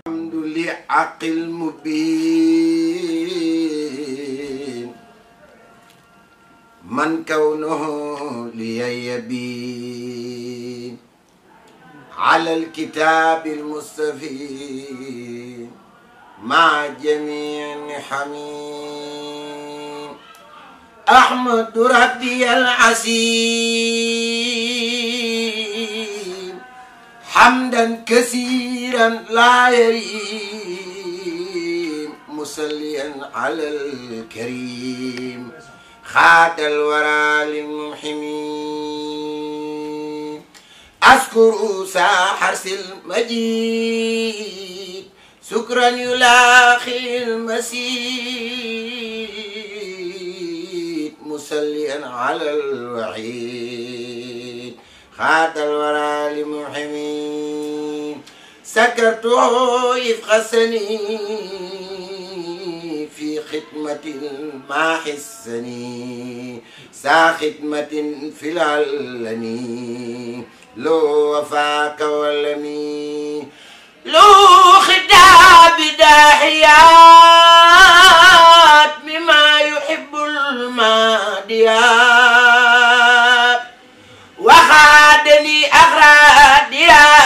الحمد لحق المبين من كونه لي يبين على الكتاب المستفيد مع جميع نحمين أحمد ربي العسيم حمدا كثيرا لا يريم مصليا على الكريم خاد الورى للمحمين أذكر ساحرس المجيد شكرا يلاقي المسيد مصليا على الوحيد خاد الورى لمحمين سكرته إذ خسني في خدمة ما حسني سا خدمة في العلني لو وفاك ولمي لو خداب داحيات مما يحب الماديات وخادني أغراديات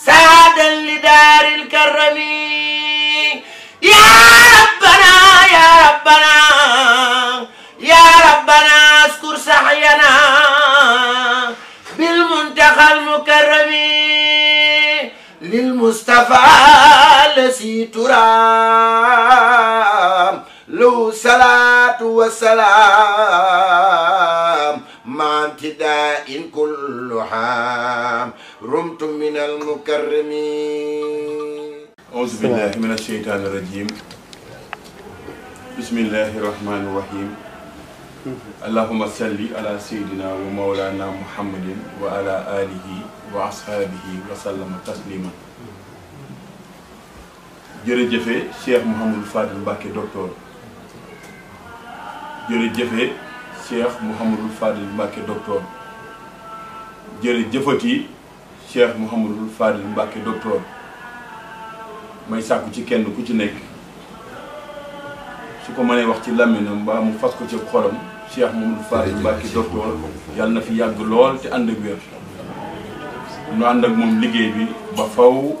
سادا لدار الكرم يا ربنا يا ربنا يا ربنا اذكر سعينا بالمنتقى المكرم للمصطفى الذي ترام له صلاة وسلام مع امتداء كل حام رمت من المكرمين. أعوذ بالله من الشيطان الرجيم. بسم الله الرحمن الرحيم. اللهم صل على سيدنا ومولانا محمد وعلى آله وأصحابه وسلم تسليما. jërëjëfe Cheikh Mouhamadou Fadil Mbacké docteur jërëjëfe Cheikh Mouhamadou Fadil Mbacké docteur jërëjëfati Cheikh Mouhamadou Fadil Mbacké docteur may sàkku ci kenn ku ci nekk su ko mënee wax ci làmminam mbaa mu fas ko ci xolam Cheikh Mouhamadou Fadil Mbacké docteur yàlla na fi yàgg lool te ànd ak wér nu ànd ak moom liggéey bi ba faw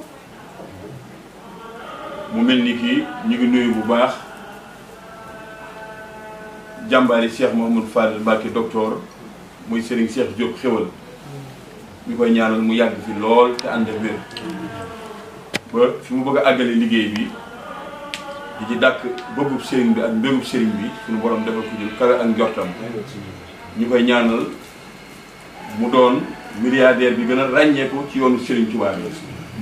mu mel ni kii ñu ngi nuyu bu baax jàmbaari Cheikh Mouhamadou Fadil Mbacké docteur muy Serigne Cheikh Diop xéwal ñu koy ñaanal mu yàgg fi lool te ànd ak wér ba fi mu bëgg a àggale liggéey bi di ci dàkk bëggub Serigne bi ak mbégub Serigne bi suñu borom defal ko jël kawe ak njortam ñu koy ñaanal mu doon milliardaire bi gën a ràññeeku ci yoonu Serigne Touba bi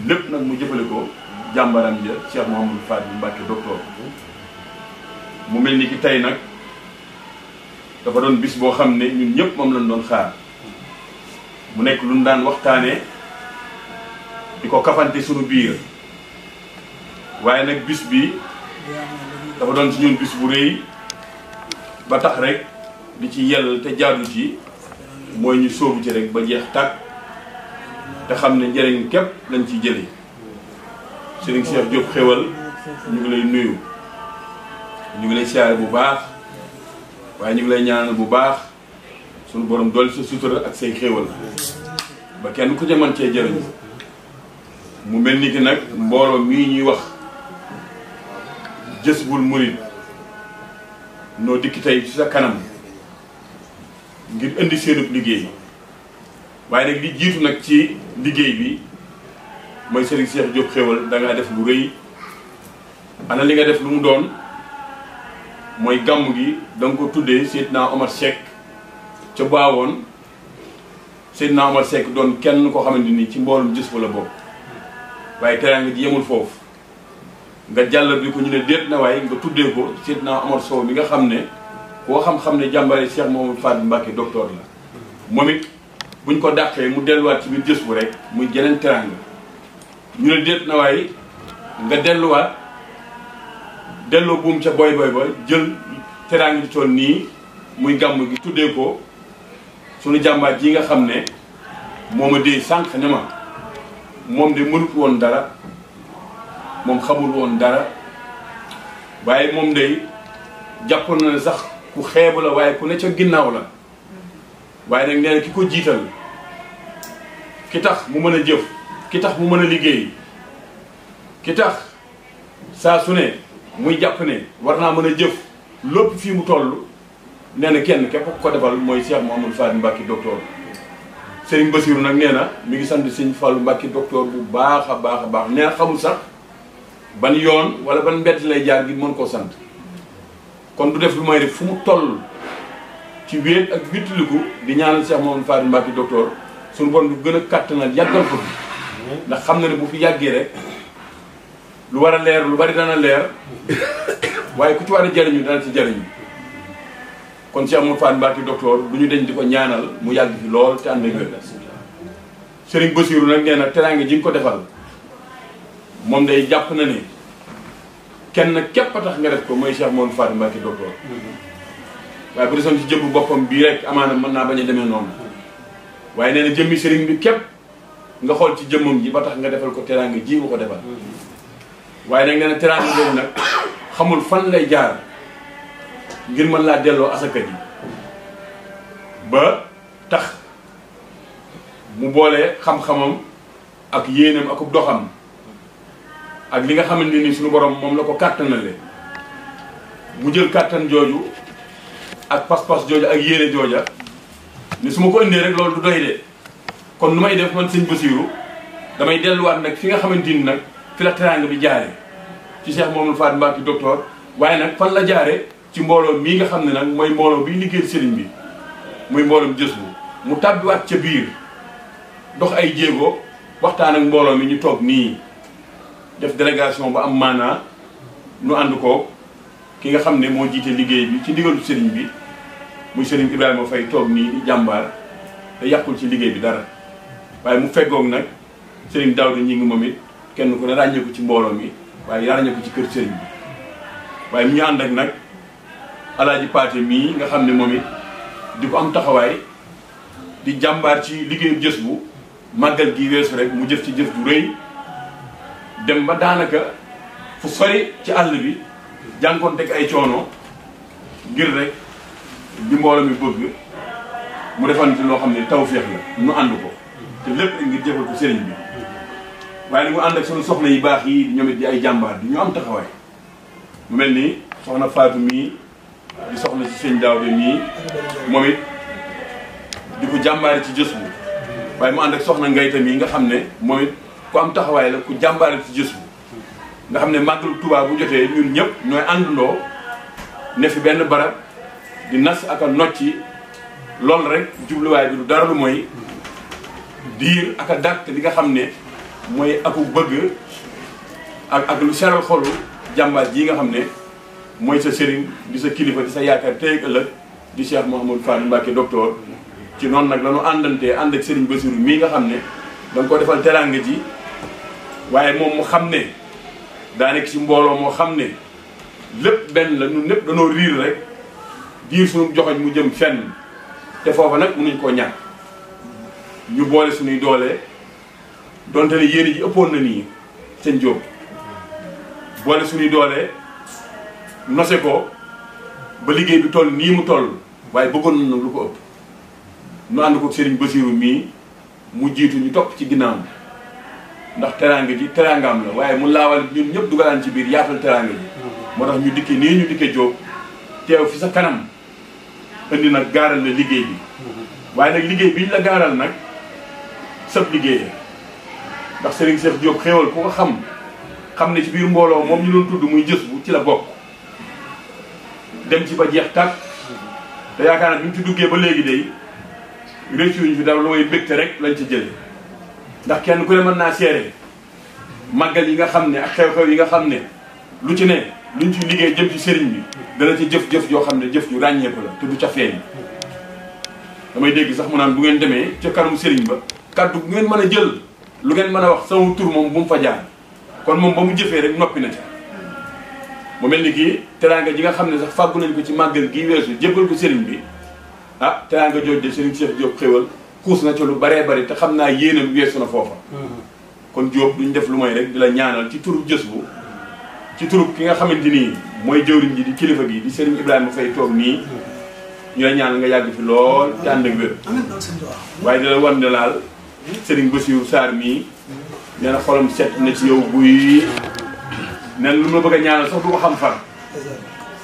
lépp nag mu jëfale ko jàmbaram ja Cheikh Mouhamadou Fadil Mbacké docteur mu mel ni ki tey nag dafa doon bis boo xam ne ñun ñëpp moom lañ doon xaar mu nekk lu ñu daan waxtaanee di ko kafante suñu biir waaye nag bis bi dafa doon ci ñun bis bu rëy ba tax rek di ci yell te jaadu ci mooy ñu sóobu ci rek ba jeex tàkk te xam ne njëriñ képp lañ ciy jëlee Serigne Cheikh Diop xéwal ñu ngi lay nuyu ñu ngi lay siyaare bu baax waaye ñu ngi lay ñaanal bu baax sunu borom dolli sa sutura ak say xéwal ba kenn ku ca mën cee jëriñ mu mel ni ki nag mbooloo mii ñuy wax Jazboul Mouride noo dikki tey ci sa kanam ngir indi seenub liggéey waaye nag li jiitu nag ci liggéey bi mooy Serigne Cheikh Diop Xéwal da ngaa def lu rëy. ana li nga def lu mu doon mooy gàmm gi da nga ko tuddee Seydina Omar Seck ca baawoon Seydina Omar Seck doon kenn koo xamante ni ci mboolum gis fa la bokk waaye teraanga ji yemul foofu nga jàll bi ko ñu ne déet na waaye nga tuddee ko Seydina Omar Sow mi nga xam ne koo xam-xam ne jàmbare Cheikh Mouhamadou Fadil Mbacké docteur la moom it buñ ko dàqee mu delluwaat ci biir gis bu rek muy jeneen teraanga ñu ne déet na waaye nga delloo buum ca boy ba jël teraanga ji toll nii muy gàmm gi tuddee ko sunu jàmbaat ji nga xam ne moo ma dee sànq ne ma moom de mënut woon dara moom xamul woon dara waaye moom de jàpp na ne sax ku xeebu la waaye ku ne ca ginnaaw la waaye nag nee na ki ko jiital ki tax mu mën a jëf ki tax mu mën a liggéey ki tax saa su ne muy jàpp ne war naa mën a jëf lépp fii mu toll nee na kenn képp ko defal mooy Cheikh Mouhamadou Fadil Mbacké docteur Serigne Bassirou nag nee na mi ngi sant Serigne Fallou Mbacké docteur bu baax a baax a baax nee na xamul sax ban yoon wala ban mbedd lay jaar gi mën koo sant kon du def lu may def fu mu toll ci wéet ak wittiliku di ñaanal Cheikh Mouhamadou Fadil Mbacké docteur suñu bon bu gën a kàttanal yàggal ko fi ndax xam na ne bu fi yàggee rek lu war a leer lu bari dana leer waaye ku ci war a jariñu dana ci jariñu kon Cheikh Mouhamadou Fadil Mbacké docteur du ñu deñ di ko ñaanal mu yàgg fi lool te ànd ak wér Serigne Bassirou nag nee na teraanga ji nga ko defal moom day jàpp na ne kenn képp a tax nga def ko mooy Cheikh Mouhamadou Fadil Mbacké docteur waaye bu desoon ci jëmbu boppam bii rek amaana mën naa bañ a demee noonu waaye nee na jëmmi Serigne bi képp nga xool ci jëmmam ji ba tax nga defal ko teraanga ji nga ko defal waaye nag nee na teraanga boobu nag xamul fan lay jaar ngir mën laa delloo asaka ji ba tax mu boole xam-xamam ak yéenam ak doxam ak li nga xamante ni suñu borom moom la ko kàttanale mu jël kàttan jooju ak pas-pas jooju ak yéene jooja ni su ma ko indee rek loolu du doy de kon nu may def man sëñ Bassirou damay delluwaat nag fi nga xamante ni nag fi la teraanga bi jaare ci Cheikh Mouhamadou Fadil Mbacké docteur waaye nag fan la jaare ci mbooloo mii nga xam ne nag mooy mbooloo bi liggéey sëriñ bi muy mbooloom jës bu mu tàbbiwaat ca biir dox ay jéego waxtaan ak mbooloo mi ñu toog nii def délégation bu am maanaa nu ànd ko ki nga xam ne moo jiite liggéey bi ci ndigalu sëriñ bi muy sëriñ Ibrahima Faye toog nii di jàmbaar te yàqul ci liggéey bi dara waaye mu feggoog nag sëriñ Daouda ñi ngi moom it kenn ku ne ràññeeku ci mbooloo mi waaye ràññeeku ci kër sëriñ bi waaye mu ñu ànd ak nag alaaji Paate mii nga xam ne moom it di ko am taxawaay di jàmbaar ci liggéeyu jës bu màggal gi weesu rek mu jëf ci jëf bu rëy dem ba daanaka fu sori ci àll bi jànkoonteeg ay coono ngir rek di mbooloo mi bëgg mu defante loo xam ne tawféex la nu ànd ko te lépp rek ngir jëfal ko sëriñ bi waaye nag mu ànd ak sunu soxna yu baax yi ñoom it di ay jàmbaar di ñu am taxawaay mu mel ni soxna Fatou mii di soxna ci sëñ Daouda mii moom it di ko jàmbaare ci jës bu waaye mu ànd ak soxna Ngayta mii nga xam ne moom it ku am taxawaay la ku jàmbaare ci jës bu nga xam ne màggalu Tuubaa bu jotee ñun ñëpp ñooy àndandoo ne fi benn barab di nas ak a nocci loolu rek jubluwaay bi du dara lu mooy diir ak a dàq li nga xam ne mooy aku bëgg ak lu seral xolu jàmbaar ji nga xam ne mooy sa sëriñ di sa kilifa di sa yaakaar tey ak ëllëg di Cheikh Mouhamadou Fadil Mbacké docteur ci noonu nag la ñu àndantee ànd ak sëriñ Bassirou mii nga xam ne da nga ko defal teraanga ji waaye moom mu xam ne daa nekk ci mbooloo moo xam ne lépp benn la ñun lépp danoo riir rek diir suñu joxoñ mu jëm fenn te foofa nag mënuñ koo ñàkk ñu boole suñuy doole donte ne yéene ji ëppoon na nii seen jóob boole suñuy doole nose ko ba liggéey bi toll nii mu toll waaye bëggoon na lu ko ëpp nu ànd ko Serigne Bassirou mii mu jiitu ñu topp ci ginnaawam ndax teraanga ji teraangaam la waaye mu laawal ñun ñëpp dugalaan ci biir yaatal teraanga ji moo tax ñu dikke nii ñu dikke jóob teew fi sa kanam indi nag gaaral la liggéey bi waaye nag liggéey biñ la gaaral nag sab liggéey ndax Serigne Cheikh Diop xéewal ku ko xam ne ci biir mbooloo moom ñu doon tudd muy jës bu ci la bokk dem ci ba jeex tàkk te yaakaar naa bi mu ci duggee ba léegi day réccu ñu fi dara lu may bégte rek lañ ci jële ndax kenn ku ne mën naa seere màggal yi nga xam ne ak xew-xew yi nga xam ne lu ci ne luñ ci liggéey jëm ci sëriñ bi dana ci jëf-jëf joo xam ne jëf ju ràññeeku la te du ca feeñ damay dégg sax mu naan bu ngeen demee ca kanamu sëriñ ba kaddu bu ngeen mën a jël lu ngeen mën a wax sama tur moom bu mu fa jaar kon moom ba mu jëfee rek noppi na ca mu mel ni kii teraanga ji nga xam ne sax fàggu nañ ko ci màggal gii weesu jébbal ko sëriñ bi ah teraanga jooj de sëriñ Cheikh Diop xéwal xuus na ca lu baree bari te xam naa yéenam weesu na foofa kon Diop duñ def lu may rek di la ñaanal ci turub jës bu ci turub ki nga xamante nii mooy jëwriñ ji di kilifa gi di sëriñ Ibrahima Faye toog nii ñu la ñaanal nga yàgg fi lool te ànd ak wér waaye di la wan ne laal sëriñ Bassirou Sarr mii nee na xolam set na ci yow buy nee na lu ma bëgg a ñaanal sax du ko xam far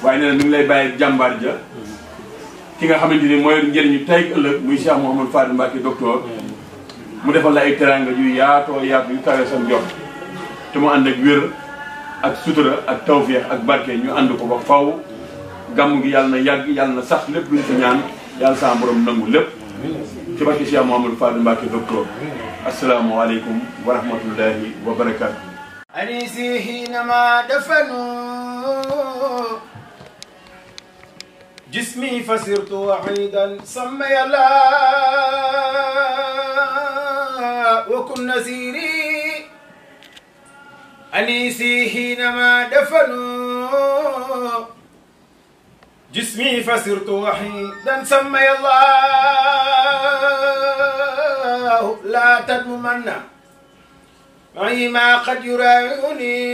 waaye nee na mi ngi lay bàyyi jàmbaar ja ki nga xamante ni mooy njëriñu tey ëllëg muy Cheikh Mouhamadou Fadil Mbacké docteur mu defal la ay teranga yu yaatoo yaatu yu kawe sa njort te mu ànd ak wér ak sutura ak tawféex ak barke ñu ànd ko ba faw gàmm gi yàlla na yàgg yàlla na sax lépp luñ ko ñaan yàlla sa borom nangu lépp ci barke Cheikh Mouhamadou Fadil Mbacké docteur asalaamaaleykum wa rahmatullahi wa barakaatu. أنيسي حينما دفنوا جسمي فصرت وحيدا سمي الله وكن نزيري أنيسي حينما دفنوا جسمي فصرت وحيدا سمي الله لا تدممن معي ما قد يراعني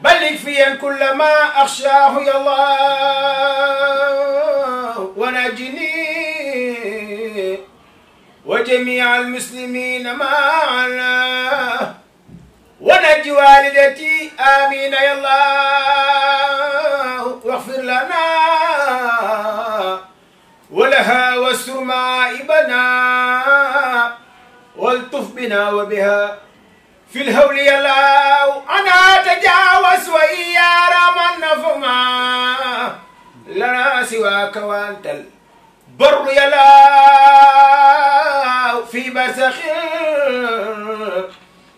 بلغ فيا كل ما أخشاه يا الله ونجني وجميع المسلمين معنا ونجي والدتي آمين يا الله واغفر لنا ولها واستر مائبنا والطف بنا وبها في الهول يا الله أنا تجاوز وإيا رمى فما لنا سواك وأنت البر يا الله في برزخ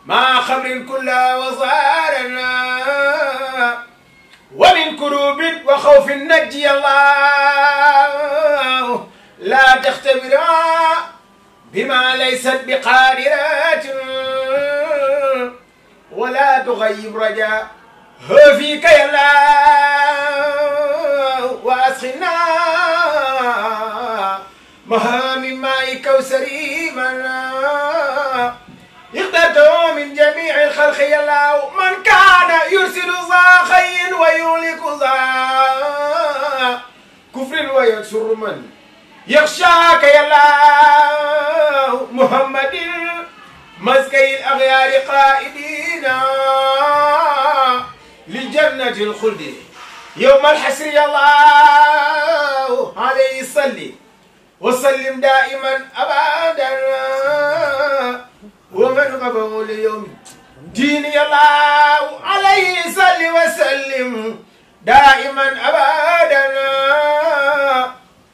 مع خمر كل وزارنا ومن كروب وخوف نجي الله لا تختبرا بما ليست بقادرات ولا تغيب رجاء فيك يا الله واسخنا مهام ماء كوثري من اخترته من جميع الخلق يا الله من كان يرسل ذا خير ويهلك ذا كفر ويكسر من يخشاك يا الله محمد مسكي الأغيار قائدين لجنة الخلد يوم الحسر يا الله عليه صلي وسلم دائما أبدا ومن غبه ليوم دين يا الله عليه صلي وسلم دائما أبدا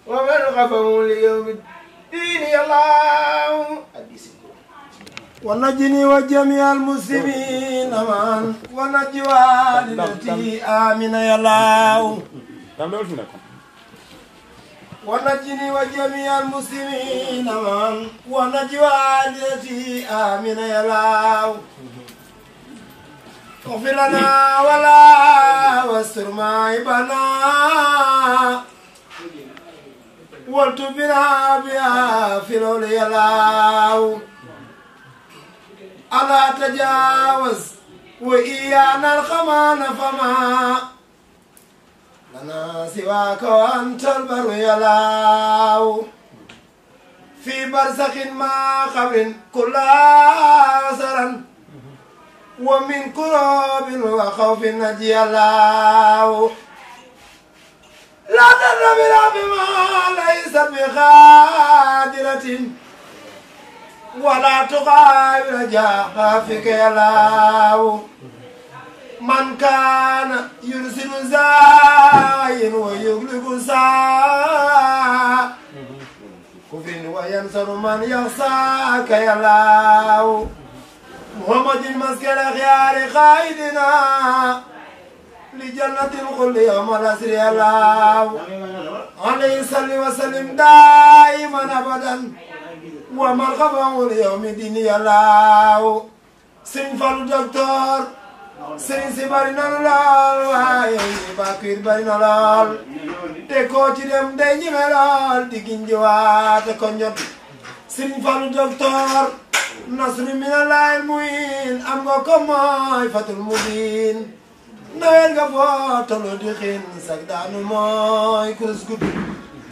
ومن غفوا ليوم الدين يا الله ونجني وجميع المسلمين معا ونجي والدتي آمين يا الله ونجني وجميع المسلمين معا ونجي والدتي آمين يا الله اغفر لنا ولا واستر مائبنا والتبنا بها في الأولي الله ألا تجاوز وإيانا الخمان فما لنا سواك وأنت البر يا الله في برزخ ما قبر كل أسرا ومن كروب وخوف نجي الله لا تذهب بما ليس بقادرة ولا تغاير جافك يا الله من كان يرسل زاين ويغلق سا كفر وينصر من يخصاك يا الله محمد المسكن خيار خائدنا لجنة الخلد يوم الأسر يا الله عليه صل وسلم دائما أبدا ومرحبا اليوم الدين يا الله سين فالو دكتور سين سي بارينا لول واي باكير بارينا لول تكو تي دم داي نيمé lol di ginji waate ko ñot seen faalou docteur nasru minallah muin am nga ko moy fatul mubin nawel nga fotolo di xin sak daanu moy kus guddu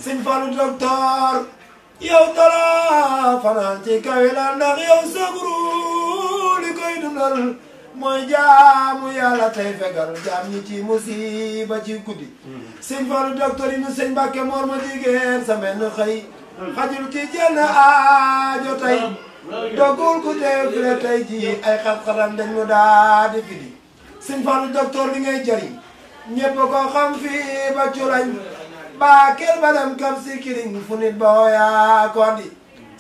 seen faalou docteur yow dara fanaan ci kawela ndax yow sabru li koy dundal mooy jaamu yàlla tey fegal jaam ñi ci musiba ci guddi sëñ Fallou docteur yi nu sëñ Mbàkke moor ma jigéen sa menn xëy xajul ci jenn aajo tey dogul ku teefle tey ji ay xat-xatam dañ mu daa di fidi sëñ Fallou docteur li ngay jëriñ ñépp ko xam fii ba curañ baakeel ba dem kam si kiriñ fu nit ba hooyaa ko di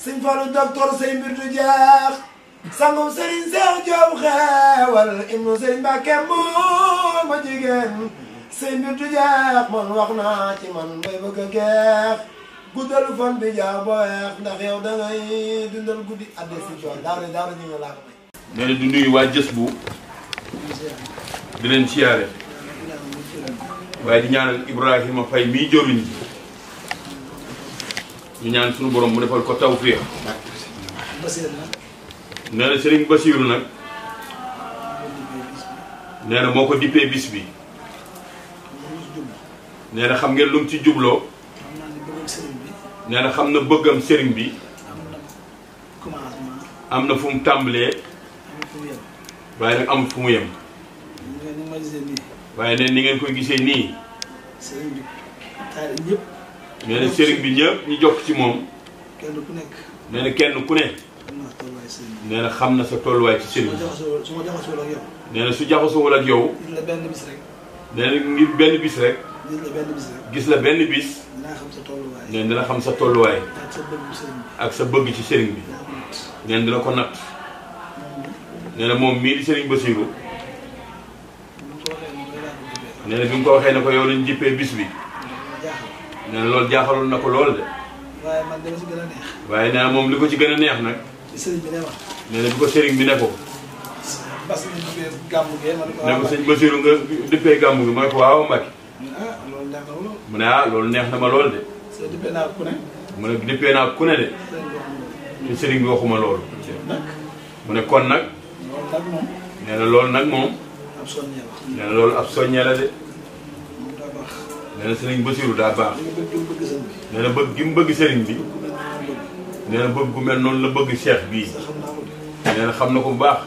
sëñ Fallou docteur say mbir du jeex sangum Serigne Cheikh Diop xeewal ibnu Serigne Mbacke moo ma jigéen say mbir du jeex man wax naa ci man bay bëgg a geex guddalu fan bi jaaw ba weex ndax yow da ngay dundal guddi adde si tool daara ñu nga laa ko may nee na du nuyu waa jës bu di leen siyaare waaye di ñaanal Ibrahima Faye mii jëruñ ñu ñaan suñu borom mu defal ko tawfiix nee na Serigne Bassirou nag nee na moo ko dippee bis bi nee na xam ngeen lu mu ci jubloo nee na xam na bëggam sëriñ bi am na fu mu tàmbalee waaye nag amul fu mu yem waaye neen ni ngeen koy gisee nii nee na sëriñ bi ñëpp ñu jokk ci moom nee na kenn ku ne nee na xam na sa tolluwaay ci sëriñ bi nee na su jaxasoowul ak yow nee na ngir benn bis rek gis la benn bis nee na dina xam sa tolluwaay ak sa bëgg ci sëriñ bi nee na dina ko natt nee na moom mii di sëriñ Bassirou nee na bi nga ko waxee ne ko yow lañ jippee bis bi nee na loolu jaaxaloon na ko lool de waaye nee na moom li ko ci gën a neex nag nee na bi ko sëriñ bi ne ko ne ko sëñ Bassirou nga dippee gàmmu gi mooy ko waaw Mbacke mu ne ah loolu neex na ma lool de mu ne dippee naa ku ne de te sëriñ bi waxuma loolu mu ne kon nag nee na loolu nag moom nee na loolu ab soññee la de nee na sëriñ Bassirou daa baax nee na bëgg gi mu bëgg sëriñ bi nee na bëgg gu mel noonu la bëgg cheikh bii nee na xam na ko bu baax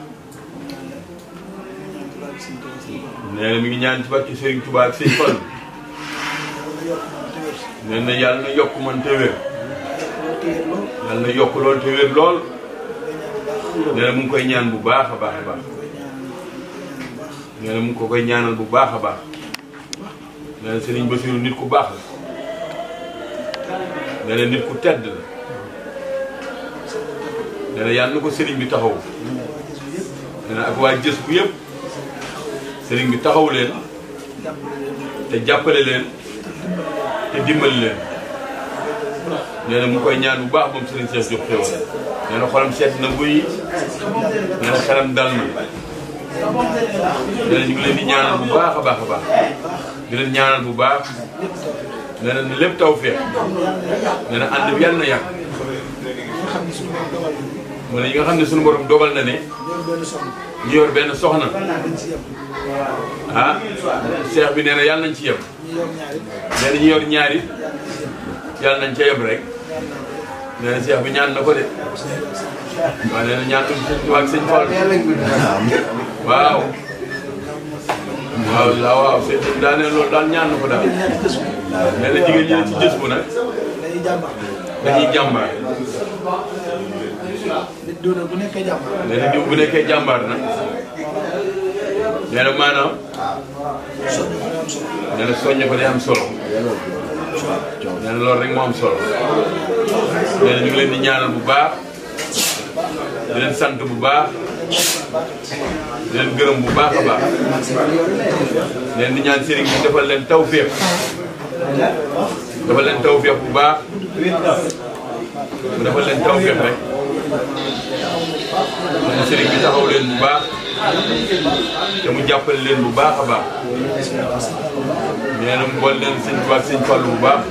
nee na mi ngi ñaan ci barke Serigne Touba ak Serigne Fall nee na yàlla na yokk man te wér yàlla na yokk lool te wér lool nee na mu ngi koy ñaan bu baax a baax a baax nee na mu ngi ko koy ñaanal bu baax a baax nee na Serigne Bassirou nit ku baax la nee na nit ku tedd la nee na yàlla na ko Serigne bi taxaw nee na ak waa jës bu yëpp Serigne bi taxaw leen te jàppale leen te dimbali leen nee na mu koy ñaan bu baax moom Serigne Cheikh Diop xewal nee na xolam seet na buy nee na xelam dal na nee na ñu ngi leen di ñaanal bu baax a baax a baax di leen ñaanal bu baax nee na lépp tawfeex nee na ànd bi yàlla na yàgg mu ne yi nga xam ne suñu borom dogal na ne ñu yor benn soxna ah cheikh bi nee na yàlla nañ ci yem nee na ñu yor ñaari yàlla nañ ca yem rek nee na cheikh bi ñaan na ko de waaw nee na ñaan ak sëñ Fall waaw waaw waaw sëñ bi daa ne loolu daal ñaan na ko daal nee na jigéen ñi ne ci jës bu nag dañuy jàmbaar diw bu nekkee jàmbaar. nee na diw bu nekkee jàmbaar nag nee na maanaam nee na soññe ko day am solo nee na loolu rek moo am solo nee na ñu ngi leen di ñaanal bu baax di leen sant bu baax di leen gërëm bu baax a baax leen di ñaan sëriñ bi defal leen tawfeex defal leen tawfeex bu baax mu defal leen tawfeex rek mu sëriñ bi taxaw leen bu baax te mu jàppale leen bu baax a baax nee na mu boole leen sëñ Tuubaa sëñ Fallu bu baax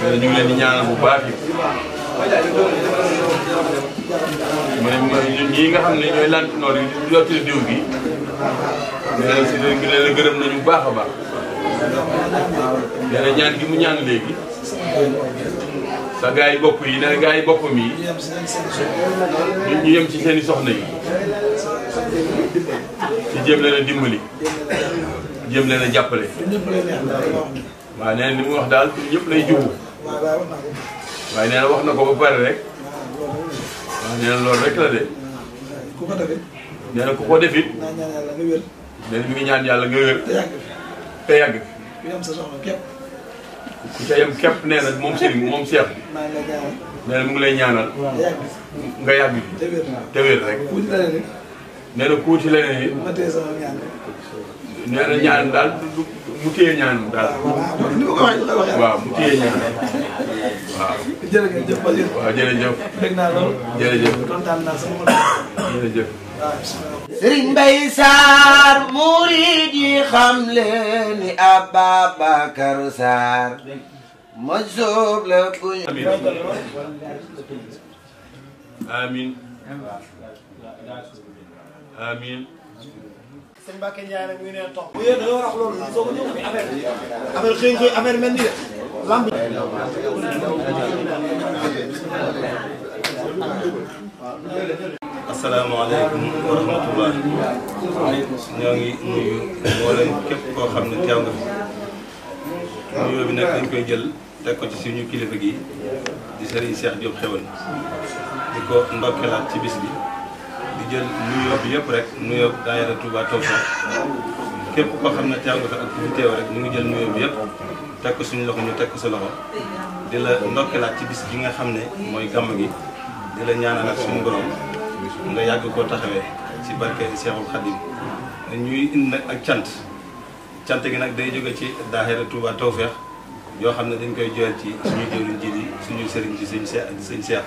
nee na ñu ngi leen di ñaanal bu baax yi mu ne ñii nga xam ne ñooy lantinoor yi di jottali diw gi nee na si leen la gërëm nañu bu baax a baax nee na ñaan gi mu ñaan léegi sa gaa yi bopp yi nee na gaa yi boppam yi ñu yem ci seeni soxna yi ci jéem leen a dimbali jéem leen a jàppale waaw nee na li mu wax daal ñëpp lay jubu waaye nee na wax na ko ba pare rek waaw nee na loolu rek la de nee na ku ko defit nee na mi ngi ñaan yàlla nga wér te yàgg ku ca yem képp nee na moom sëriñ moom seex bi nee na mu ngi lay ñaanal nga yàgg bi te wér rek nee na kuuti leneen it nee na ñaan daal mu téye ñaan daal waaw mu téye ñaan waaw jërëjëf Basiir waaw jërëjëf dégg naa lool jërëjëf kontaan naa sama jërëjëf Sëriñ Mbay Saar murid yi xam leen ni Ababacar Saar ma soob la buñ amiin amiin sëñ Mbacke Ndiaye nag ñu neen toog bu yéen dañoo wax loolu soo ko ñëw fi affaire xëy affaire mel ni de lamb asalaamaaleykum wa rahmatullah ñoo ngi nuyu mboolem képp koo xam ne teew nga fi nuyoo bi nag dañ koy jël teg ko ci suñu kilifa gi di Serigne Cheikh Diop Xéwal di ko ndokkelaat ci bis bi di jël nuyoo bi yëpp rek nuyoo daayira Touba Tawfekh képp koo xam ne teew nga fi ak fi teew rek ñu ngi jël nuyoo bi yëpp teg ko suñu loxo ñu teg ko sa loxo di la ndokkelaat ci bis bi nga xam ne mooy gàmm gi di la ñaanal ak suñu borom nga yàgg koo taxawee ci barke Cheikhul Khadim ñuy indi nag ak cant gi nag day jóge ci daayira Touba Tawfekh yoo xam ne dañ koy joyal ci suñu jëwriñ ji di suñu sëriñ ci sëñ Cheikh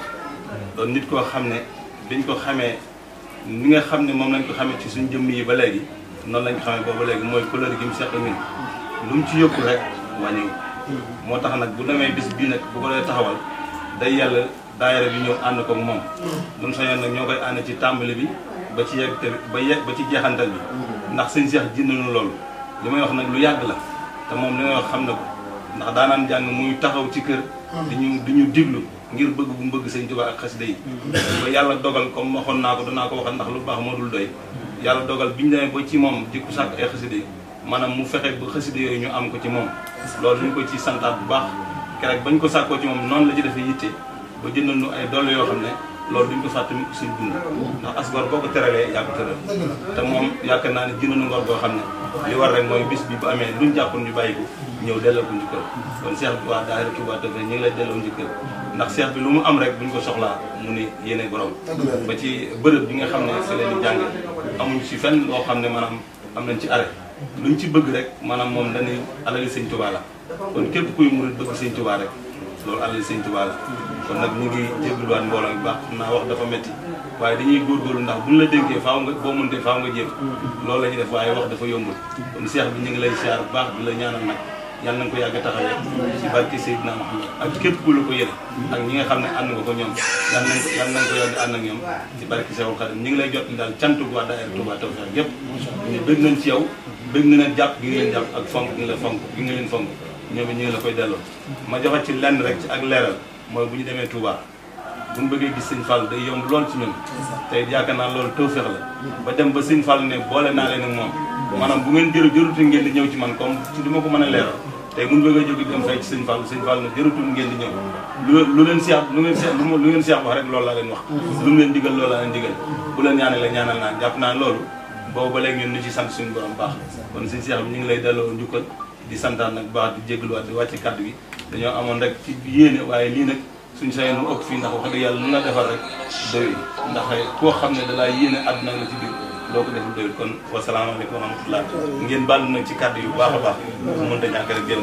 doon nit koo xam ne biñ ko xamee ni nga xam ne moom lañ ko xamee ci suñu jëmm yi ba léegi noonu lañ ko xamee boobu ba léegi mooy couleur gi mu seq min lu mu ci yokku rek wàññiw moo tax nag bu demee bis bii nag bu ko dee taxawal day yàlla daayira bi ñëw ànd ko moom buñ sañoon nag ñoo koy ànd ci tàmbali bi ba ci yegg ba ci jeexantal bi ndax sëñ Cheikh jëndanu loolu li may wax nag lu yàgg la te moom li may wax xam na ko ndax daanaan jàng muy taxaw ci kër di ñu diglu ngir bëgg bu mu bëgg sëñ Tuubaa ak xasida yi ba yàlla dogal comme waxoon naa ko danaa ko waxal ndax lu baax moo dul doy yàlla dogal bi ñu demee ba ci moom di ko sàkk ay xasida yi maanaam mu fexe ba xasida yooyu ñu am ko ci moom loolu ñu ko ci santaat bu baax keroog bañ ko sàkkoo ci moom noonu la ci defee yitte ba jëndal ñu ay doole yoo xam ne loolu duñ ko fàtte mu suñ dund ndax as gor boo ko teralee yaa ko tëral te moom yaakaar naa ne jëndanu ngor boo xam ne li war rek mooy bis bi bu amee luñ jàppoon ñu bàyyi ko ñëw delloo ko njukkal kon Cheikh bi waa daayira Touba Tawfekh ñu ngi lay delloo njukkal ndax Cheikh bi lu mu am rek buñ ko soxlaa mu ni yéene borom ba ci bërëb bi nga xam ne fi leen di jànge amuñ ci fenn loo xam ne maanaam am nañ ci arrêt luñ ci bëgg rek maanaam moom dañuy alali sëñ Touba la kon képp kuy murid bëgg sëñ Touba rek loolu alali sëñ Touba la kon nag ñu ngi jégaluwaat mbooloo bu baax xam naa wax dafa métti waaye dañuy góorgóorlu ndax buñ la dénkee faaw nga boo mëntee faaw nga jéem loolu la ñuy def waaye wax dafa yombul kon Cheikh bi ñu ngi lay siyaar bu baax di la ñaanal nag yàlla na nga ko yàgg a taxawee ci barke Seydina Muhammad ak képp ku la ko yëre ak ñi nga xam ne ànd nga ko ñoom yàlla na nga ko yàgg ànd ak ñoom ci barke Cheikhul Khadim ñu ngi lay jot daal cant gu waa daayira Touba Tawfekh yëpp ñu bëgg nañ ci yow bëgg na leen jàpp gi nga leen jàpp ak fonk gi nga leen fonk ñoom it ñu ngi la koy delloo ma joxe ci lenn rek ci ak leeral mooy bu ñu demee Touba bu ñu bëggee gis sëñ Fall day yomb lool ci ñun tey yaakaar naa loolu tawfeex la ba dem ba sëñ Fall ne boole naa leen ak moom maanaam bu ngeen jëruti ngeen di ñëw ci man comme ci li ma ko mën a leeral tey mun bëgg a jóg dem fay ci sëñ Fall na jëratul ngeen di ñëw lu ngeen seex wax rek loolu laa leen wax lu mu leen digal loolu laa leen digal bu leen ñaanal ñaanal naa jàpp naa loolu boobu ba léegi ñun ñu ci sant suñu borom baax kon sëñ Seex bi ñu ngi lay delloo njukkal di santaan nag baax di jégaluwaat di wàcce kàddu gi dañoo amoon rek ci yéene waaye lii nag suñu sayoon mu ëpp fii ndax wax dëgg yàlla lu la defal rek doyul ndax koo xam ne dalaa yéene àdduna la ci biir loo ko deful doyul kon wasalaamaaleykum wa rahmatulah ngeen bàllu nag ci kàddu yu baax a baax mënta ñàkk rek jël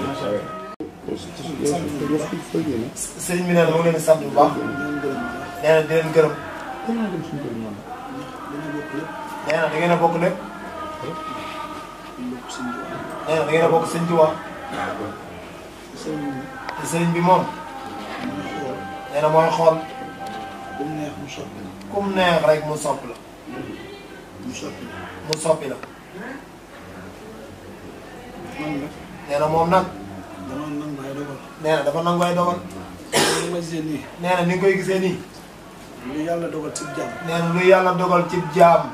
sëñ bi nee na mu ngi leen di sant bu baax nee na di leen gërëm nee na da ngeen a bokk lépp nee na da ngeen a bokk sëñ Tuubaa te sëriñ bi moom nee na mooy xool kum neex rek mu soppi la mu soppi la nee na moom nag nee na dafa nangu ay dogal nee na ni nga koy gisee nii lu yàlla dogal ci jàmm nee na lu yàlla dogal ci jaam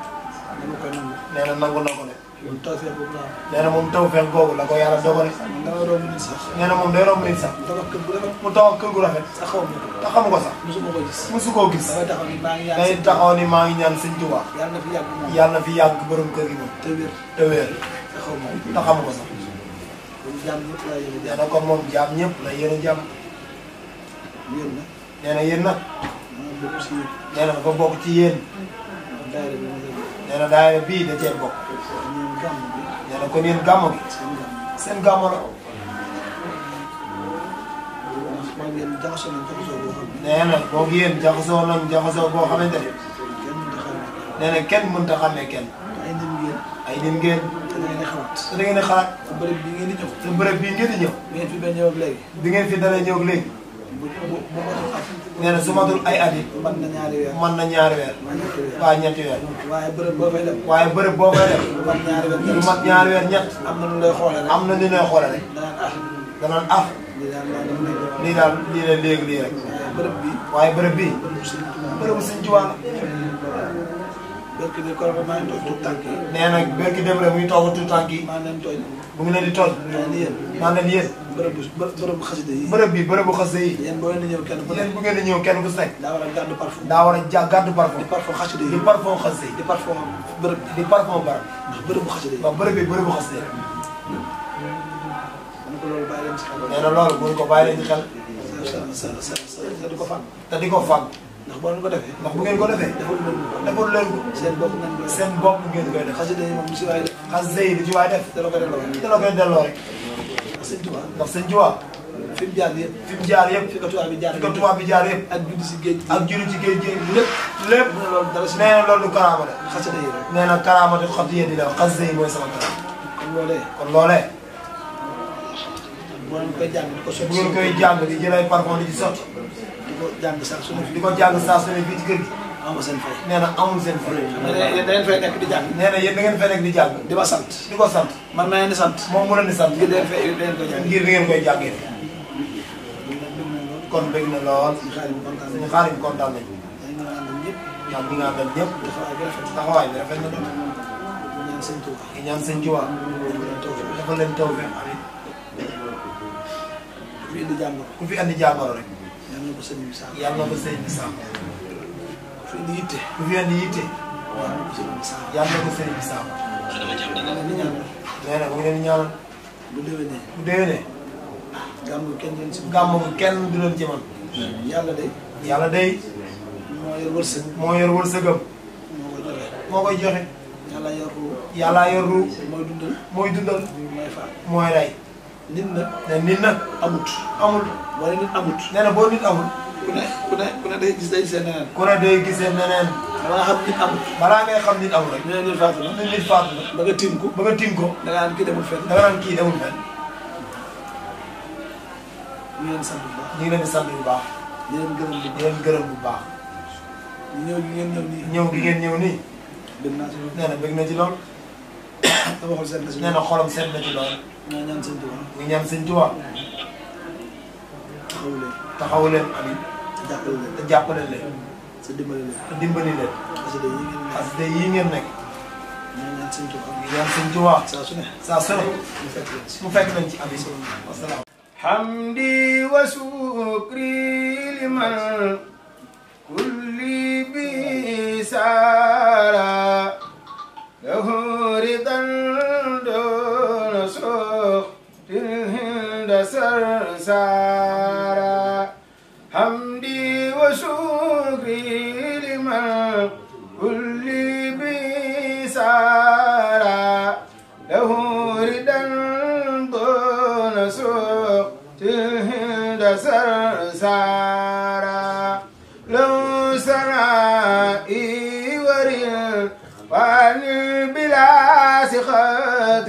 dama koy nangu nee na nangu na ko de loolu tawfeex boobu la nee na moom tawfeex googu la ko yàlla dogale am dama romb nit sax nee na moom day romb nit sax dama kër bu rafet mu taxaw kër gu rafet sax xaw ma ko te xamu ko sax mosuma ko gis mosu koo gis damay taxaw ni maa ngi ñaan day taxaw ni maa ngi ñaan sëñ Tuubaa yàlla na fi yàgg moom yàlla na fi yàgg borom kër gi moom te wér te wéer te xaw ma ko te xamu ko sax kon jàmm ñëpp laa yéene nee na kon moom jaam ñëpp la yéen a jàmm yéen na nee na yéen nag maa bokk si yéen nee na dafa bokk ci yéen daayira bi ma def nee na daayira bii da cee bokk ñeen gàmm bi nee na kon yéen gàmmu gi seen gàmm seen gàmmu la ndax maa ngi yéen jaxasoo nañ jaxasoo boo xam ne nee na moom yéen jaxasoo nañ jaxasoo boo xamante ne kenn mënta xam ne nee na kenn mënta xàmmee kenn ay nit ngeen ay nit ngeen te da ngeen di xalaat te da ngeen di xalaat te bërëb bi ngeen di ñëw te bërëb bii ngeen di ñëw bi ngeen fi ba ñëw ak léegi bi ngeen fi dalee ñëw léegi bu matul at nee na su matul ay at yi mën na ñaari weer mën na ñaari weer maa ñetti weer waa ñetti weer waaye bërëb boo fay dem waaye bërëb boo koy def lu mat ñaari weer lu mat ñaari weer ñett am na lu lay xoolee rek am na ñu lay xoole rek danaan danaan ah lii daal laa def nekk lii daal lii la léegi lii rek waaye bërëb bi waaye bërëb bii bërëb Sëñ Tuubaa bërëbu Sëñ Tuubaa la barke bi kon maa ngi toog tuut tànk yi nee na berki dem rek muy toog tout tànk yi maa leen tooñ bu ngi leen di tooñ maa ni yéen naan leen yéen bërëb xasida yi bërëb bi bërëbu xasida yi yéen boo leen di ñëw kenn ku yéen nekk bu ngeen di ñëw kenn ku si nekk daa war a gàddu parfum daa war a gàddu parfum di parfum xasida di yi parfum xasida yi di parfum bërëb bi di parfum barab ndax bërëbu xasida yi waaw bërëb bi bërëbu xasida yi man ko loolu bàyyi leen si xel nee na loolu bu ñu ko bàyyi leen ci xel sa di ko fànn te di ko fàgg ndax boo leen ko defee ndax bu ngeen ko defee defal leen ko deful leen ko seen bopp ngeen koy def seen bopp ngeen koy def xasida yi moom lu si waay def xasida yi lu ci waay def da la ko delloo te la koy delloo rek Sëñ Tuubaa ndax Sëñ Tuubaa fi mu jaar yëpp fi mu jaar yëpp fi ko tubaab bi jaar fi ko tubaab bi jaar yëpp ak juddi si géej ak juri ci géej gi lépp lépp mu ne loolu dara si nee na loolu du karaama de xasida yi rek nee na karaama de xot yéen di la xasida yi mooy sama karaama kon loolee kon loolee boo leen koy jàng di ko bu sotti ngeen koy jàng di jëlay parfum di ci sotti di ko jàng sax su ne di ko jàng saa su ne fii ci kër gi ama seen fay nee na amul seen fay da ngeen fay nekk di jàng nee na yéen da ngeen fay nekk di jàng di ma sant di ko sant man ma leen di sant moom mu leen di sant ngir leen fay leen ko jàng ngir di ngeen koy jàngee kon bëgg na lool xaalis bu kontaan suñu xaarim kontaan nañu dañu nga àndal ñëpp ñaan ñi nga àndal ñëpp taxawaay bi rafet taxawaay bi rafet na de ñaan Sëñ Tuubaa di ñaan Sëñ Tuubaa dafa leen tawfeex amiin fi indi jàmbur ku fi andi jàngoro rek yal na ko sëñ bi sax yàlla na ko sëñ bi sàmm fi indi yitte ku fi andi yitte yal na ko sëñ bi sax yàlla na ko sëñ bi sàmm li ñaan nee na bu ngeen di ñaanal bu déwénee bu déwénee gàmmu kenn leen si gàmmu gi kenn du leen ci man yàlla de yàlla day moo yor wërsëg moo yor wërsëgam moo ko joxe moo koy joxe yàlla yor ruu yàlla yor ru mooy dundal mooy dundal mooy faat mooy rey nit nag ne nit nag amut amul wala nit amut nee na boo nit amul ku ne day gis day seen neneen ku ne day gisee neneen dama xam nit amut balaa ngay xam nit amul rek ñu ne nit faatu na nit faatu na ba nga tiim ko ba nga tiim ko da nga naan kii demul fenn da nga naan kii demul fenn ñu leen sant bu baax ñu ngi leen di sant bu baax di leen gërëm bu di baax leen gërëm bu baax ñëw gi ngeen ñëw nii ñëw gi ngeen ñëw nii bëgg naa si nee na bëgg na ci lool sama xol seet na si nee na xolam seet na ci lool ñoo ñaan Sëñ Tuubaa ñu ñaan Sëñ Tuubaa taxawu leen taxawu leen amiin te jàppale leen te jàppale leen te dimbali leen te dimbali leen xasida yi ngeen nekk xasida yi ngeen nekk ñaan sëñ Tuubaa ñaan sëñ Tuubaa saa su ne saa su ne mu fekk leen ci mu fekk nañ ci abi wasalaam حمدي وشكري لمن كل بسارة له رضا دون سخط الهند سرسارة حمدي وشكري لمن كل بسارة له رضا دون سخط الهند سرسارا لو سرائي ورل وان بلا سخط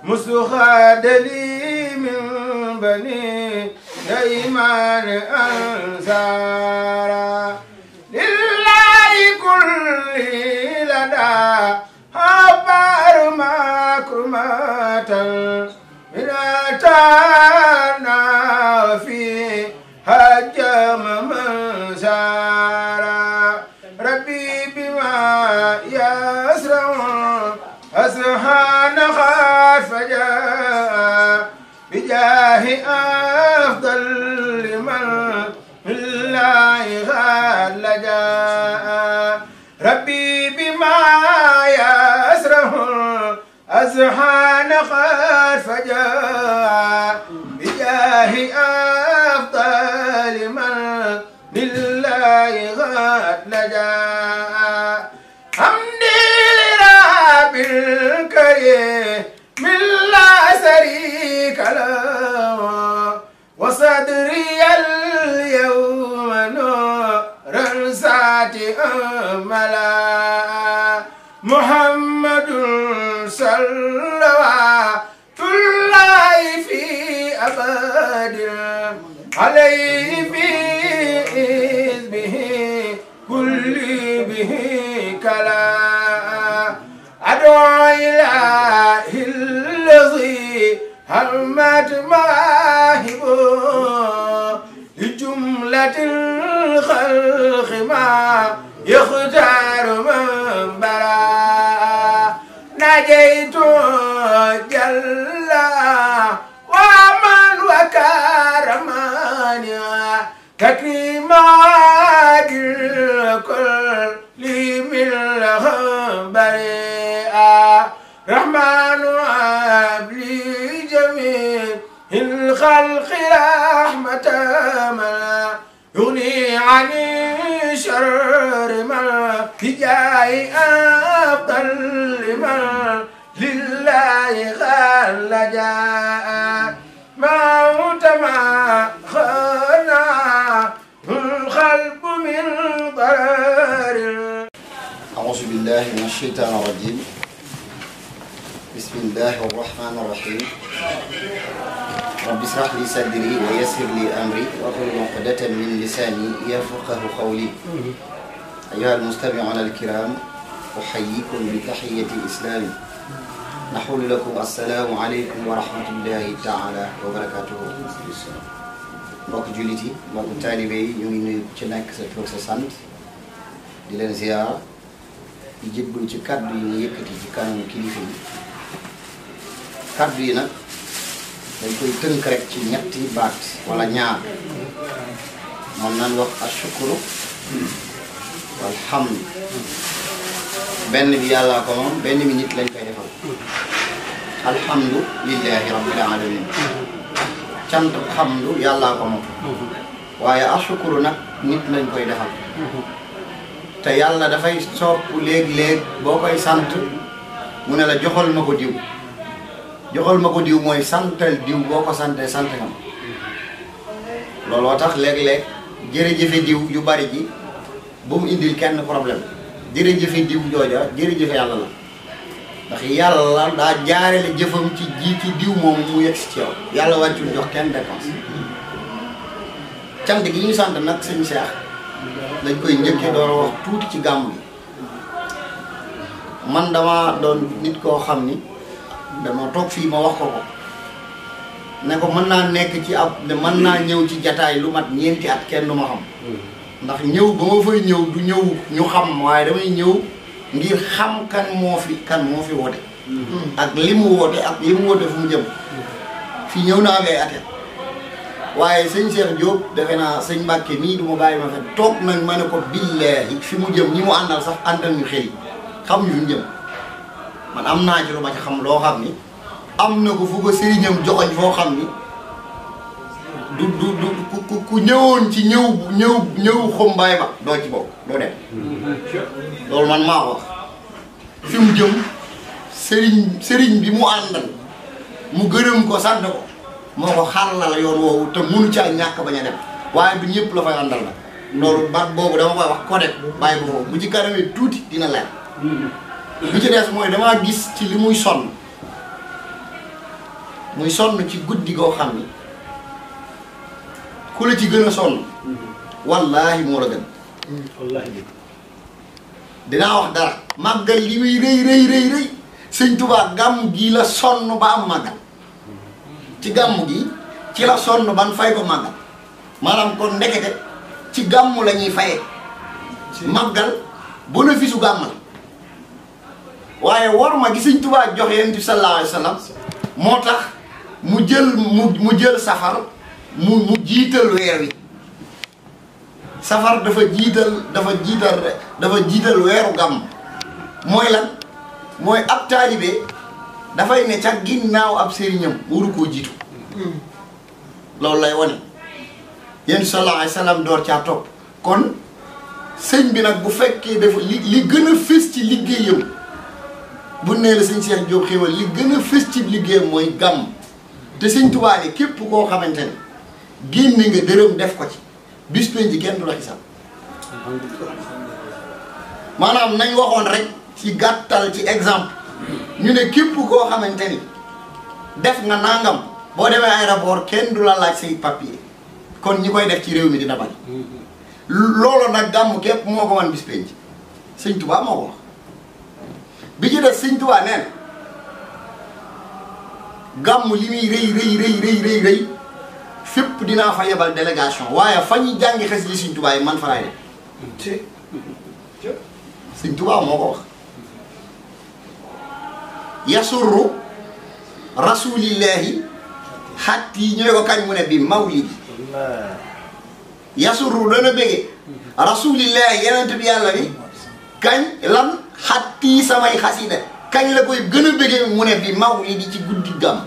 مستخاد لي من بني ديمان أنصارا لله كل لدى حبار مكرمة من أتانا في هجم من سارا ربي بما يسرع أسهان خاف فجاء بجاه أفضل لمن بالله قد لجاء ربي بما يسرع أزحان قد فجاء بجاه أفضل من لله قد لجاء حمدي لرب الكريم من لا شريك له وصدري اليوم نورا ساتئا ملا محمد صلوات الله في أبد عليه بإذنه كل به كلا أدعو إله الذي همت مواهبه لجملة الخلق ما يختار من برا نجيت جل ومن وكرمني تكريمات الكل من لهم بريئا رحمن وابلي جميل الخلق رحمة من يغني عن شر ما بجاه أفضل من لله قد لجاء موت ما خنا القلب من ضرر. أعوذ بالله من الشيطان الرجيم. بسم الله الرحمن الرحيم. رب اشرح لي صدري ويسر لي أمري واحلل عقدة من لساني يفقهوا قولي. أيها المستمعون الكرام، أحييكم بتحية الإسلام. نقول لكم السلام عليكم ورحمة الله تعالى وبركاته. mbokk jullit yi mbokk taalibe yi ñu ngi nuyu ci nekk sa tur sa sant di leen ziar di jébbalu ci kaddu yi ñu yëkkati ci kanamu kilifa yi. kaddu yi nag dañ koy tënk rek ci ñetti baat wala ñaar moom nan wax ashukuru walhamd. benn bi yàllaa ko moom benn bi nit lañ koy defal. alhamdu lillahi rabbil alamin. cant xamdu yàllaa ko moom. waaye ashukuru nag nit lañ koy defal. te yàlla dafay sopp léeg-léeg boo koy sant mu ne la joxal ma ko diw. joxal ma ko diw mooy santal diw boo ko santee sant nga ma. looloo tax léeg-léeg jërëjëfe diw yu bari ji bu mu indil kenn problème. jërëjëfe diw jooja jërëjëfe yàlla la. ndax yàlla daa jaarale jëfam ci jiiti diw moom mu yegg si ci yow. yàlla wàccul jox kenn dépense. cant gi ñu sant nag sëñ Cheikh dañ koy njëkkee door a wax tuuti ci gàmm gi. man dama doon nit koo xam ni dama toog fii ma wax ko ne ko mën naa nekk ci ab mën naa ñëw ci jataay lu mat ñeenti at kenn du ma xam. ndax ñëw ba ma fay ñëw du ñëw ñu xam waaye damay ñëw ngir xam kan moo fi woote ak li mu woote ak li mu woote fu mu jëm fii ñëw naa ngay ate waaye sëñ Cheikh Diop defe naa sëñ Mbacke mii du ma bàyyi ma fa toog nañ ma ne ko billaahi fi mu jëm ñi mu àndal sax àndal ñu xëy xam ñu jëm man am naa ci lu ma ci xam loo xam ni am na ko fu ko sëriñam joxoñ foo xam ni du ku ñëwoon ci ñëw xombaay ba doo ci bokk doo dem loolu man maa wax fi mu jëm sëriñ bi mu àndal mu gërëm ko sant ko moo ko xàllal yoon woowu te munu caa ñàkk bañ a dem waaye du ñëpp la fay àndal la loolu baat boobu dama koy wax ko def bàyyi ko foofu bu ci kanamee tuuti dina leer bi ci des mooy damaa gis ci li muy sonn ci guddi goo xam ni ku la ci gën a sonn wallaahi moo la gën dinaa wax dara màggal li muy rëy sëñ Tuubaa gàmm gii la sonn ba am màggal ci gàmm gi ci la sonn ban fay ko màggal maanaam kon ndekete ci gàmm la ñuy fayee màggal bénéfice u gàmm la waaye war ma gi sëñ Tuubaa jox Yonent bi sallallahu alayhi wa sallam moo tax mu jël safar mu jiital weer wi safar dafa jiital weeru gàmm mooy lan mooy ab taalibe dafay ne ca ginnaaw ab sëriñam waru koo jiitu loolu lay wane Yonent sallallahu alayhi wa sallam door caa topp kon sëñ bi nag bu fekkee dafa li gën a fës ci liggéeyam bu nee la sëñ Cheikh Diop Xéwal li gën a fës ci liggéeyam mooy gàmm te sëñ Tuubaa ne képp koo xamante ne génne nga dërëm def ko ci bis penc kenn du la xisaab maanaam nañ waxoon rek ci gàttal ci exemple ñu ne képp koo xamante ni def nga nangam boo demee aéroport kenn du la laaj say papier kon ñi koy def ci réew mi dina bari loolu nag gàmm képp moo ko man bis penc sëñ Tuubaa moo ko wax bi ci des sëñ Tuubaa nee na gàmm li muy rëy fépp dinaa fa yebal délégation waaye fa ñu jàngi xes li sëñ Tuubaa yi man fa laay dem sëñ Tuubaa moo ko wax yasurru rasulillahi xat yi ñu ne ko kañ mu ne bi mawlidi yasurru dana bége rasulillahi yenent bi yàlla bi kañ lan xat yi samay xasida kañ la koy gën a bége mu ne bi mawlidi ci guddi gàmm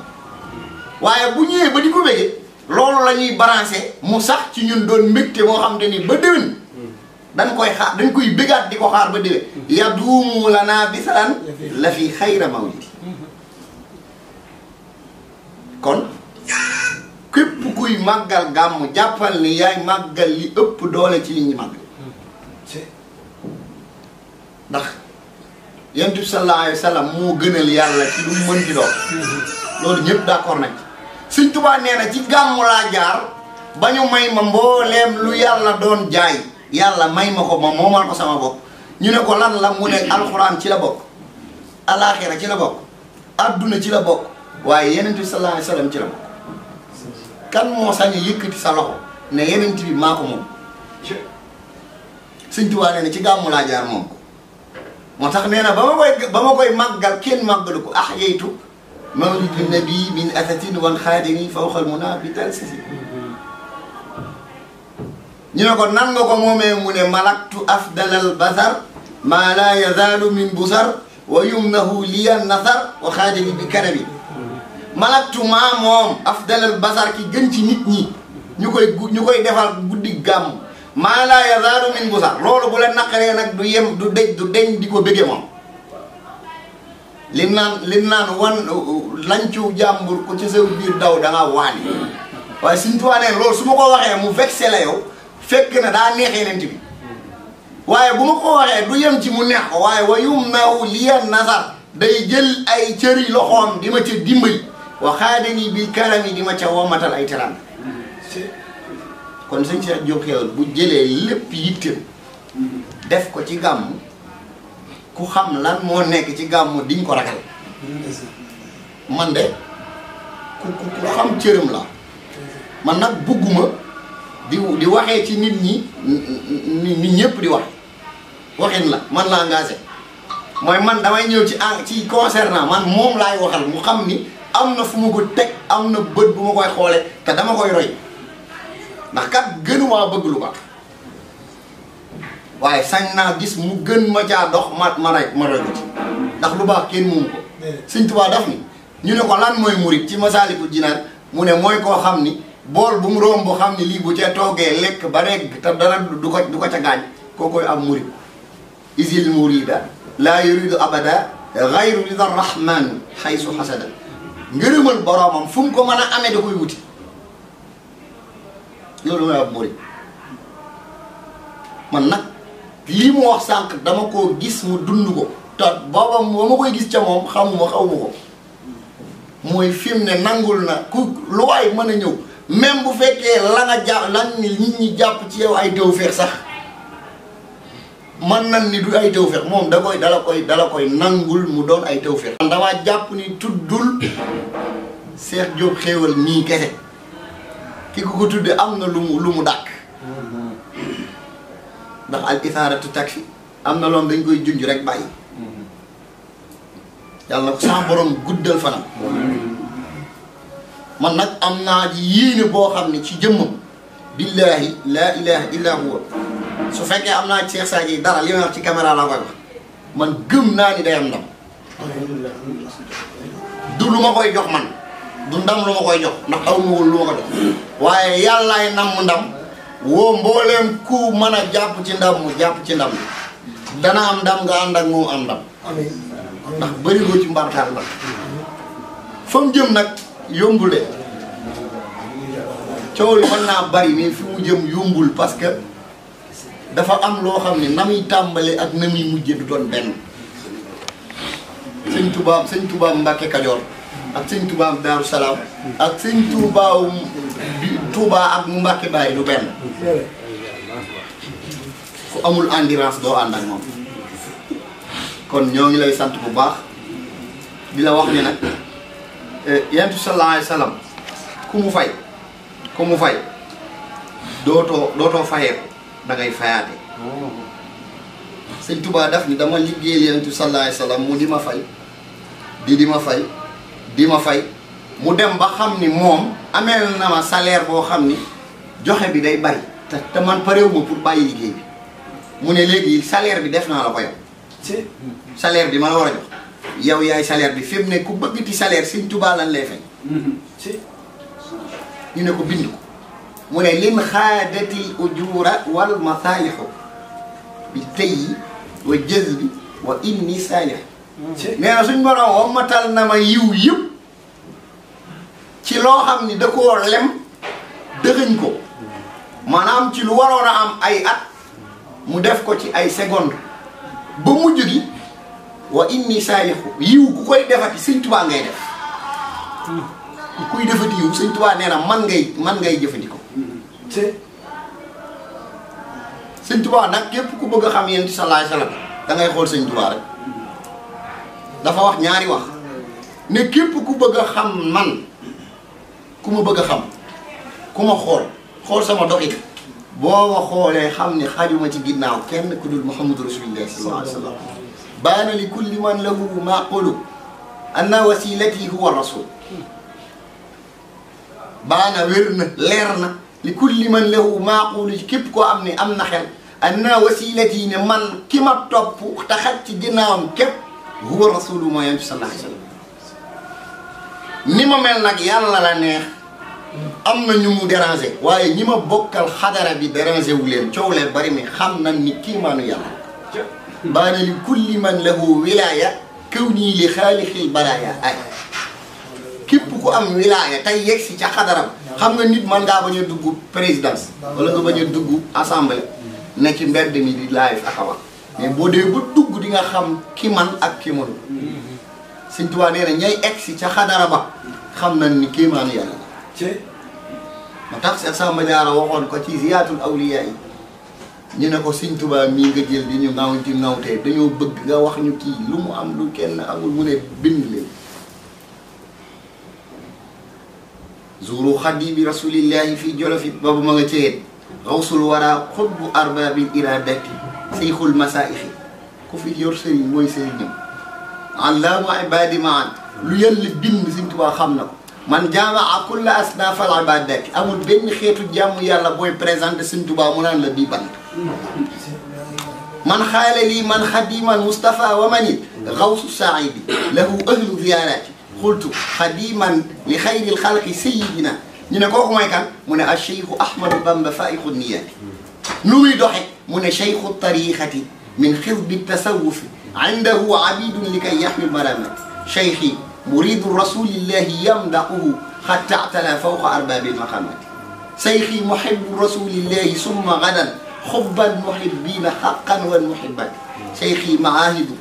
waaye bu ñëwee ba di ko bége loolu la ñuy branché mu sax ci ñun doon mbégte moo xam te ni ba déwén dañ koy xaar dañ koy bégaat di ko xaar ba déwén yaduumu lanaa bisalan la fi xayra mawlidi kon képp kuy màggal gàmm jàppal ni yaay màggal li ëpp doole ci li ñuy màggal ndax Yonent bi sallallahu alayhi wa sallam moo gënal yàlla ci lu mu mën ci doon loolu ñëpp d'accord nañ ci Sëñ Tuubaa nee na ci gàmmu laa jaar ba ñu may ma mbooleem lu yàlla doon jaay yàlla may ma ko ma moomal ko sama bopp ñu ne ko lan la mu ne alxuraan ci la bokk alaaxira ci la bokk adduna ci la bokk waaye Yonent bi sallallahu alayhi wa sallam ci la bokk kan moo sañ a yëkkati sa loxo ne Yonent bi maa ko moom Sëñ Tuubaa nee na ci gàmmu laa jaar moom ko moo tax nee na ba ma koy màggal kenn màggalu ko ahyaytu mawlidi nabi min asatin wan xaadini fawqal muna bi tal sisi ñu ne ko nan nga ko moomee mu ne malaktu afdalal basar maa laa yazaalu min busar wa yumnahu liyan nasar wa xaadini bi karami malaktu maa moom afdalal basar ki gën ci nit ñi ñu koy defal guddi gàmm maa laa yazaalu min busar loolu bu la naqaree nag du deñ di ko bëgge moom lim naan wan lancu jàmbur ko ci sa biir daw da nga waani waaye Sëñ Tuubaa ne loolu su ma ko waxee mu vexé la yow fekk na daa neex Yonent bi waaye bu ma ko waxee du yem ci mu neex ko waaye wa yumnahu liyan nasar day jël ay cëri loxoom di ma ca dimbali wa xaadani bil karami di ma ca womatal ay teraan kon sëñ Cheikh Diop Xéwal bu jëlee lépp yitteem def ko ci gàmm ku xam lan moo nekk ci gàmm diñ ko ragal man de ku xam cëram la man nag bugguma di waxee ci nit ñi ñëpp di wax waxin la man la engagé mooy man damay ñëw ci concernant man moom laay waxal mu xam ni am na fu ma ko teg am na bët bu ma koy xoole te dama koy roy ndax kat gënumaa bëgg lu baax waaye sañ naa gis mu gën ma caa dox ma roy ko ci ndax lu baax kenn moomu ko Sëñ Tuubaa daf ni ñu ne ko lan mooy murit ci Masaalikul Jinaan mu ne mooy koo xam ni bool bu mu romb xam ni lii bu ca toogee lekk ba regg te dara du ko ca gaañ koo koy am murit isil murida laa yuridu abada gayru rida rahman xaysu xasada ngërëmal boroomam fu mu ko mën a amee da koy wuti loolu mooy ab murit man nag lii mu wax sànq dama koo gis mu dund ko te booba ba ma koy gis ca moom xawma ko mooy fi mu ne nangul na ku lu waay mën a ñëw même bu fekkee la nga jàpp lan ni nit ñi jàpp ci yow ay tawfeex sax man nan ni du ay tawfeex moom dala koy nangul mu doon ay tawfeex. man damaa jàpp ni tuddul Cheikh Diop Xéewal nii kese ki ko tudde am na lu mu dàkk ndax al isaaratu takfi am na loolu dañ koy junj rek bàyyi yàlla na ko sama borom guddal fanam man nag am naa ji yéene boo xam ne ci jëmmam billaahi laa ilaha illa huwa su fekkee am naa ci Cheikh Sadji dara li may wax ci caméra laa koy wax man gëm naa ni day am ndam du lu ma koy jox man du ndam lu ma koy jox ndax aw ma wul lu ma ko jox waaye yàllaay namm ndam woo mbooleem ku mën a jàpp ci ndam mu jàpp ci ndam dana am ndam nga ànd ak moom am ndam ndax bëri ko ci mbartaal nag fa mu jëm nag yombule coow li mën naa bari mais fi mu jëm yombul parce que dafa am loo xam ne na muy tàmbale ak na muy mujje du doon benn sëñ Touba Mbàkke Kajoor ak sëñ Touba Daaru Salaam ak sëñ Touba ak mu Mbàkke Baay du benn ku amul endurance doo ànd ak moom kon ñoo ngi lay sant bu baax di la wax ne nag Yonent bi sallallahu alayhi wa sallam ku mu fay dootoo fayee ko da ngay fayaate sëñ Touba daf ni dama liggéeyal Yonent bi sallallahu alayhi wa sallam mu di ma fay di ma fay mu dem ba xam ni moom ameel na ma salaire boo xam ni joxe bi day bari te man parewuma pour bàyyi liggéey bi mu ne léegi salaire bi def naa la ko yow salaire bi ma la war a jox yow yaay salaire bi fi mu ne ku bëgg ci salaire sëñ Touba lan lay fay ñu ne ko bind ko mu ne lin xaadati ujura wal masaalixu bi tayyi wa jazbi wa inni saalix nee na suñ borom wammatal na ma yiw yëpp ci loo xam ni da koo lem dëxëñ ko maanaam ci lu waroon a am ay at mu def ko ci ay seconde ba mujj gi wa inni saalixu yiw ku koy defati sëñ Touba ngay def ku kuy defati yiw sëñ Touba nee na man ngay jëfandikoo sëñ Touba nag képp ku bëgg a xam Yonent bi sallallahu alayhi wa sallam da ngay xool sëñ Touba rek dafa wax ñaari wax ne képp ku bëgg a xam man ku ma bëgg a xam ku ma xool sama doxit boo ma xoolee xam ni xajuma ci ginnaaw kenn ku dul Muhammadu Rasulullah sallallahu alayhi wa sallam baana li kulli man lahu maqulu anna wasilati huwa rasul baana wér na leer na li kulli man lahu maqulu ci képp koo am ne am na xel anna wasilati ne man ki ma topp te xaj ci ginnaawam képp huwa rasulu mooy Yonent bi sallallahu alayhi wa sallam ni ma mel nag yàlla la neex am na ñu mu déranger waaye ñi ma bokkal xadara bi déranger wu leen coow leen bari mi xam nañ ni kiimaanu yàlla baana li kulli man lahu wilaya kaw nii li xaalixil baraaya ay képp ku am wilaya tey yegg si ca xadaram xam nga nit man ngaa bañ a dugg présidence wala nga bañ a dugg assemblée ne ci mbedd mi di live ak a wax mais boo dee ba dugg di nga xam ki man ak ki mënu Sëñ Tuubaa nee na ñay egg si ca xadara ba xam nañ ni kiimaanu yàlla moo tax Seex Samba Jaara waxoon ko ci ziyaatul awliyaa yi ñu ne ko Sëñ Tuubaa mii nga jël di ñu ŋawti ŋawtee dañoo bëgg nga wax ñu kii lu mu am lu kenn amul mu ne bind leen zuru xadibi rasulillahi fii jolofi boobu ma nga ceyet xawsul wara xutbu arbaabil iradati seyxul masaixi ku fi yor sëriñ mooy sëriñam allaamu ibaadi maan lu yàlla bind Sëriñ Tuubaa xam na ko man jamaa kulla asnaafal ibaadaati amul benn xeetu jàmm yàlla booy présenté Sëriñ Tuubaa mu naan la bii bant man xaale lii man xadiman Moustapha wa manit xawsu saidi lahu ahlu ziyaaraati xultu xadiman li xayril xalqi sayidina ñu ne kooku mooy kan mu ne al cheikhu Ahmadou Bamba faiqu niyaati nu muy doxe mu ne cheikhu tariqati min xisbi tasawufi indahu abidun li kay yaxmi maramati cheikhi muridu rasulillahi yamdaquhu xatta atala fawqa arbaabi lmaqamati cheikhi muhibu rasulillahi summa gadan xubban muhibbina xaqan wal muhibbat cheikhi maahidu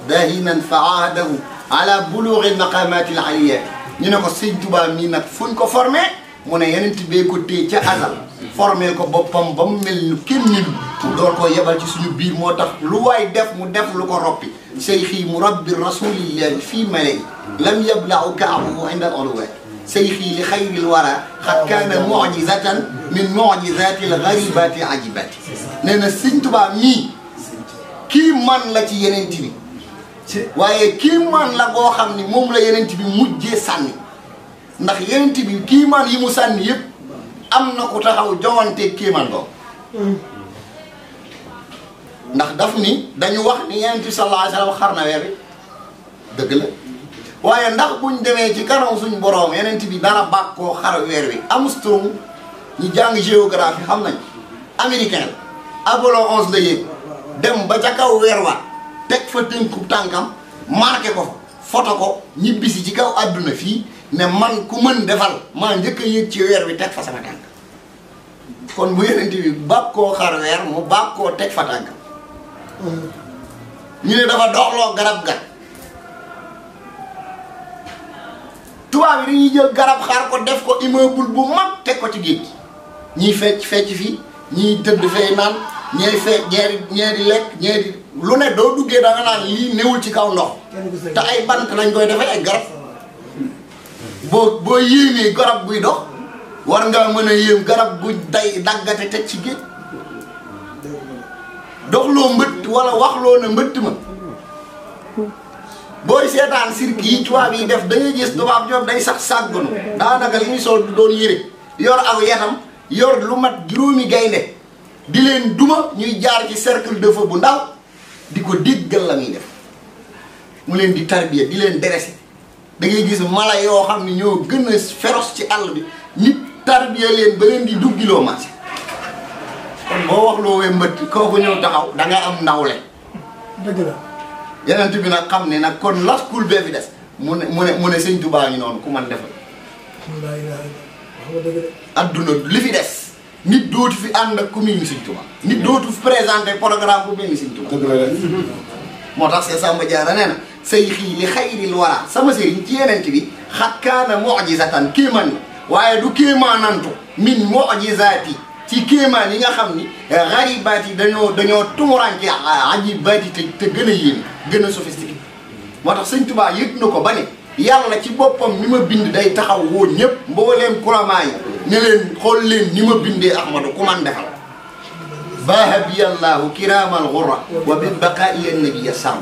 dahinan faahadahu ala bulugi lmaqamati aliyati ñu ne ko Sëñ Tuubaa mii nag fuñ ko formé mu ne yeneen bee ko téye ca azal formé ko boppam ba mu mel ni kenn nit door ko yebal ci suñu biir moo tax lu waay def mu def lu ko roppi cheikhi murabbi rasulillahi fii malay lam yablau kaabuhu inda al uluwaat cheikhi li xayril wara xad kaana mujizatan min mujizati al garibati ajibati nee na Sëñ Tuubaa mii kii man la ci yeneen bi waaye kii man la boo xam ni moom la yeneen bi mujjee sànni ndax yeneen bi kii man yi mu sànni yëpp am na ku taxaw jowante kii man boobu ndax daf ni dañu wax ni yeneen bi sallallahu alayhi wa sallam xar na weer bi dëgg la waaye ndax buñ demee ci kanam suñ boroom yeneen bi dara bàkkoo xar weer wi Armstrong ñu jàng géographie xam nañ américain la Apollo 11 la yéeg dem ba ca kaw weer wa teg fa tënku tànkam marqué ko fa photo ko ñibbisi ci kaw àdduna fii ne man ku mën defal maa njëkk a yéeg ci weer wi teg fa sama tànk kon bu yeneen bi bàkkoo xar weer mu bàkkoo teg fa tànkam ñu ne dafa doxloo garab ga tubaab yi dañuy jël garab xaar ko def ko immeuble bu mag teg ko ci géej gi ñiy fecc fii ñiy tëdd fee naan ñeey fecc ñeeri lekk ñeeri lu ne doo duggee da nga naan lii newul ci kaw ndox te ay bant lañ koy defee ay garab boo yéemee garab buy dox war nga mën a yéem garab bu day daggate teg ci géej doxloo mbëtt wala waxloo na mbëtt ma booy seetaan cirque yi tubaab yi def da ngay gis tubaab ñoom day sax sàgganu daanaka li ñu sol du doon yére yor aw yatam yor lu mat juróomi gaynde di leen duma ñuy jaar ci cercle de feu bu ndaw di ko déggal la muy def mu leen di tarbiya di leen dressé da ngay gis mala yoo xam ne ñoo gën a féroce ci àll bi nit tarbiya leen ba leen di duggiloo marché kon boo wax loo wee mbëtt kooku ñëw taxaw da nga am ndawle dëgg la yeneen bi nag xam ne nag kon las kul bee fi des mu ne Sëñ Tuubaa ñu noonu ku man defal adduna li fi des nit dootu fi ànd ak ku mel ni Sëñ Tuubaa nit dootu fi présenté programme bu mel ni Sëñ Tuubaa moo tax see Samba Diarra nee na say xii li xayril wara sama sëriñ ci yeneen bi xat kaana mujizatan kéemaan la waaye du kéemaanantu min mujizaati ci kéemaan yi nga xam ni garibaat yi dañoo tumuranke ajibaat yi te gën a yéeme gën a sophistiqué moo tax Sëñ Tuubaa yëg na ko ba ne yàlla ci boppam ni ma bind day taxaw woo ñëpp mbooleem kuramaa yi ne leen xool leen ni ma bindee Ahmadu ku man defal bahabiyallahu kiramal ghurra wa bil baqaa'i an-nabiyya sàmm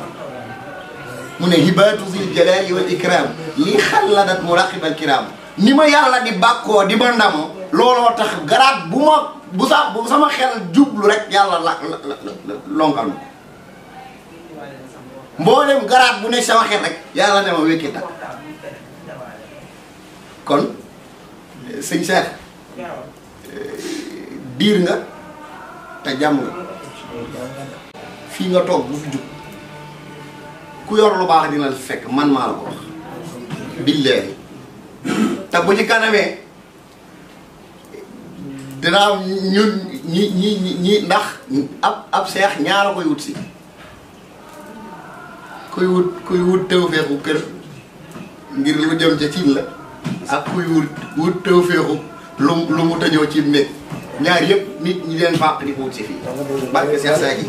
mu ne hibaatu zil jalali wal ikram li xalladat muraqibal kiram ni ma yàlla di bàkkoo di ma ndamoo looloo tax garaat bu sama xel jublu rek yàlla la lonkal ma mboolem garaat bu nekk sama xel rek yàlla ne ma wékkee takk kon sëñ Cheikh diir nga te jàmm nga fii nga toog bu fi jug ku yor lu baax dina la fekk man maa la ko wax billaahi te bu ci kanamee dinaa ñun ñi ndax ab seex ñaara koy wut si kuy wut tawfeexu kër ngir lu jëm ca cin la ak kuy wut tawfeexu lu mu tëjoo ci mbég ñaar yëpp nit ñi leen fàq di ko wut si fii barke Seex Saak yi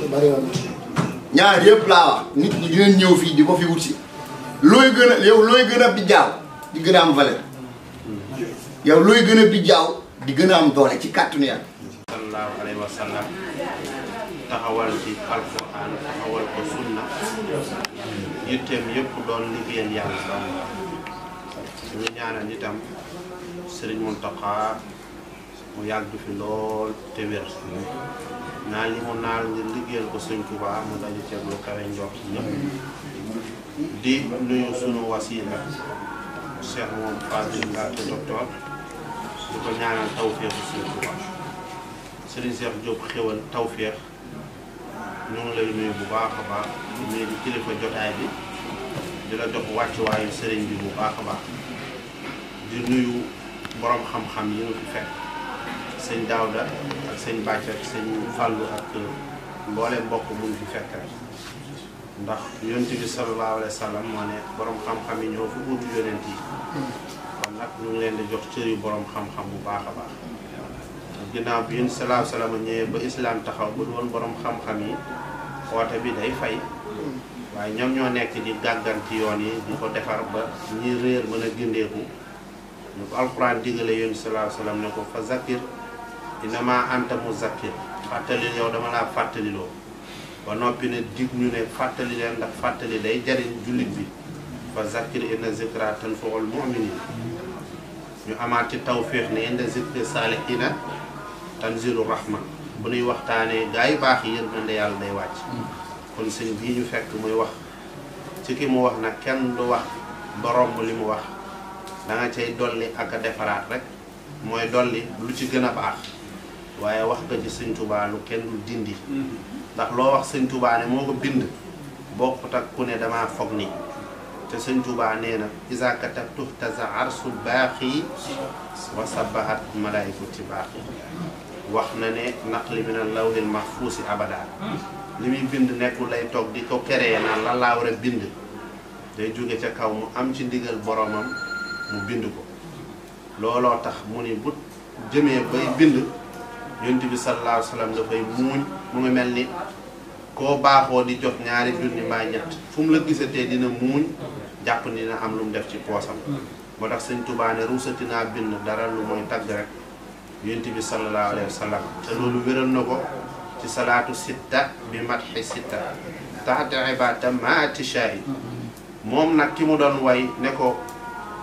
ñaar yëpp laa wax nit ñi dinañ ñëw fii di ko fi wut si looy gën a bijjaaw di gën a am valeur yow looy gën a bijjaaw di gën a am doole ci kàttanu Yàlla sallallahu alayhi wa sallam taxawal ci alquran taxawal ko sunna yitteem yëpp doon liggéeyal yàlla doon ñu ñaanal itam Sëriñ Muntaxa mu yàgg fi lool te wér naa li mu naal ngir liggéeyal ko Sëriñ Tuubaa mu dañu ceeb lu kawe njort ñëpp di nuyu sunu wasiila Cheikh moom Fadil Mbacke docteur di ko ñaanal tawféexu Sëriñ Tuubaa Sëriñ Cheikh Diop xéwal tawféex ñu ngi lay nuyu bu baax a baax mais di kilifa jotaay bi di la jox wàccuwaayu sëriñ bi bu baax a baax di nuyu borom xam-xam yi nga fi fekk sëñ Daawda ak sëñ Bàcc ak sëñ Fàllu ak mboole mbokk mu ngi fi fekk rek ndax yonent bi sallallahu alayhi wa sallam moo ne borom xam-xam yi ñoo fi uutu yonent yi kon nag ñu ngi leen di jox cër yu borom xam-xam bu baax a baax ginnaaw bi yonent sallallahu alayhi wa sallam ñëwee ba islam taxaw ba doon borom xam-xam yi xoote bi day fay waaye ñoom ñoo nekk di gàgganti yoon yi di ko defar ba ñi réer mën a gindeeku ñu ko alquran digale yonent sallallahu alayhi wa sallam ne ko fa zakir innama anta muzakkir fàttali yow dama laa fàttaliloo ba noppi ne dig ñu ne fàttali leen ndax fàttali day jariñ jullit bi fa zakir inna zikra tanfa'ul mu'minin ñu amaat ci tawféex ne inda zikri salihina tanzilu rahma bu nuy waxtaanee gaa yu baax yi yërmande yàlla day wàcc kon sëñ bii ñu fekk muy wax ci ki mu wax nag kenn du wax ba romb li mu wax da nga cay dolli ak a defaraat rek mooy dolli lu ci gën a baax waaye wax nga ci Sëñ Tuubaa lu kenn du dindi ndax loo wax Sëñ Tuubaa ne moo ko bind bokkut ak ku ne damaa foog ni te Sëñ Tuubaa nee na iza katabtu taza arsul baaxi wa sabahat malaikatu baaxi wax na ne naqli min al-lawhil mahfuusi abada li muy bind nekkul lay toog di ko créé naan lan laa war a bind day jóge ca kaw mu am ci ndigal boromam mu bind ko looloo tax mu ni bu jëmee bay bind yonent bi sallallahu alayhi wa sallam dafay muuñ mu ngi mel ni koo baaxoo di jot ñaari junni mbaa ñett fu mu la gisatee dina muuñ jàpp ni dina am lu mu def ci poosam moo tax Sëñ Tuubaa ne ruusati naa bind dara lu mooy tagg rek yonent bi sallallahu alayhi wa sallam te loolu wéral na ko ci salaatu sitta bi matxi sitta taxta ibada ma tishaay moom nag ki mu doon way ne ko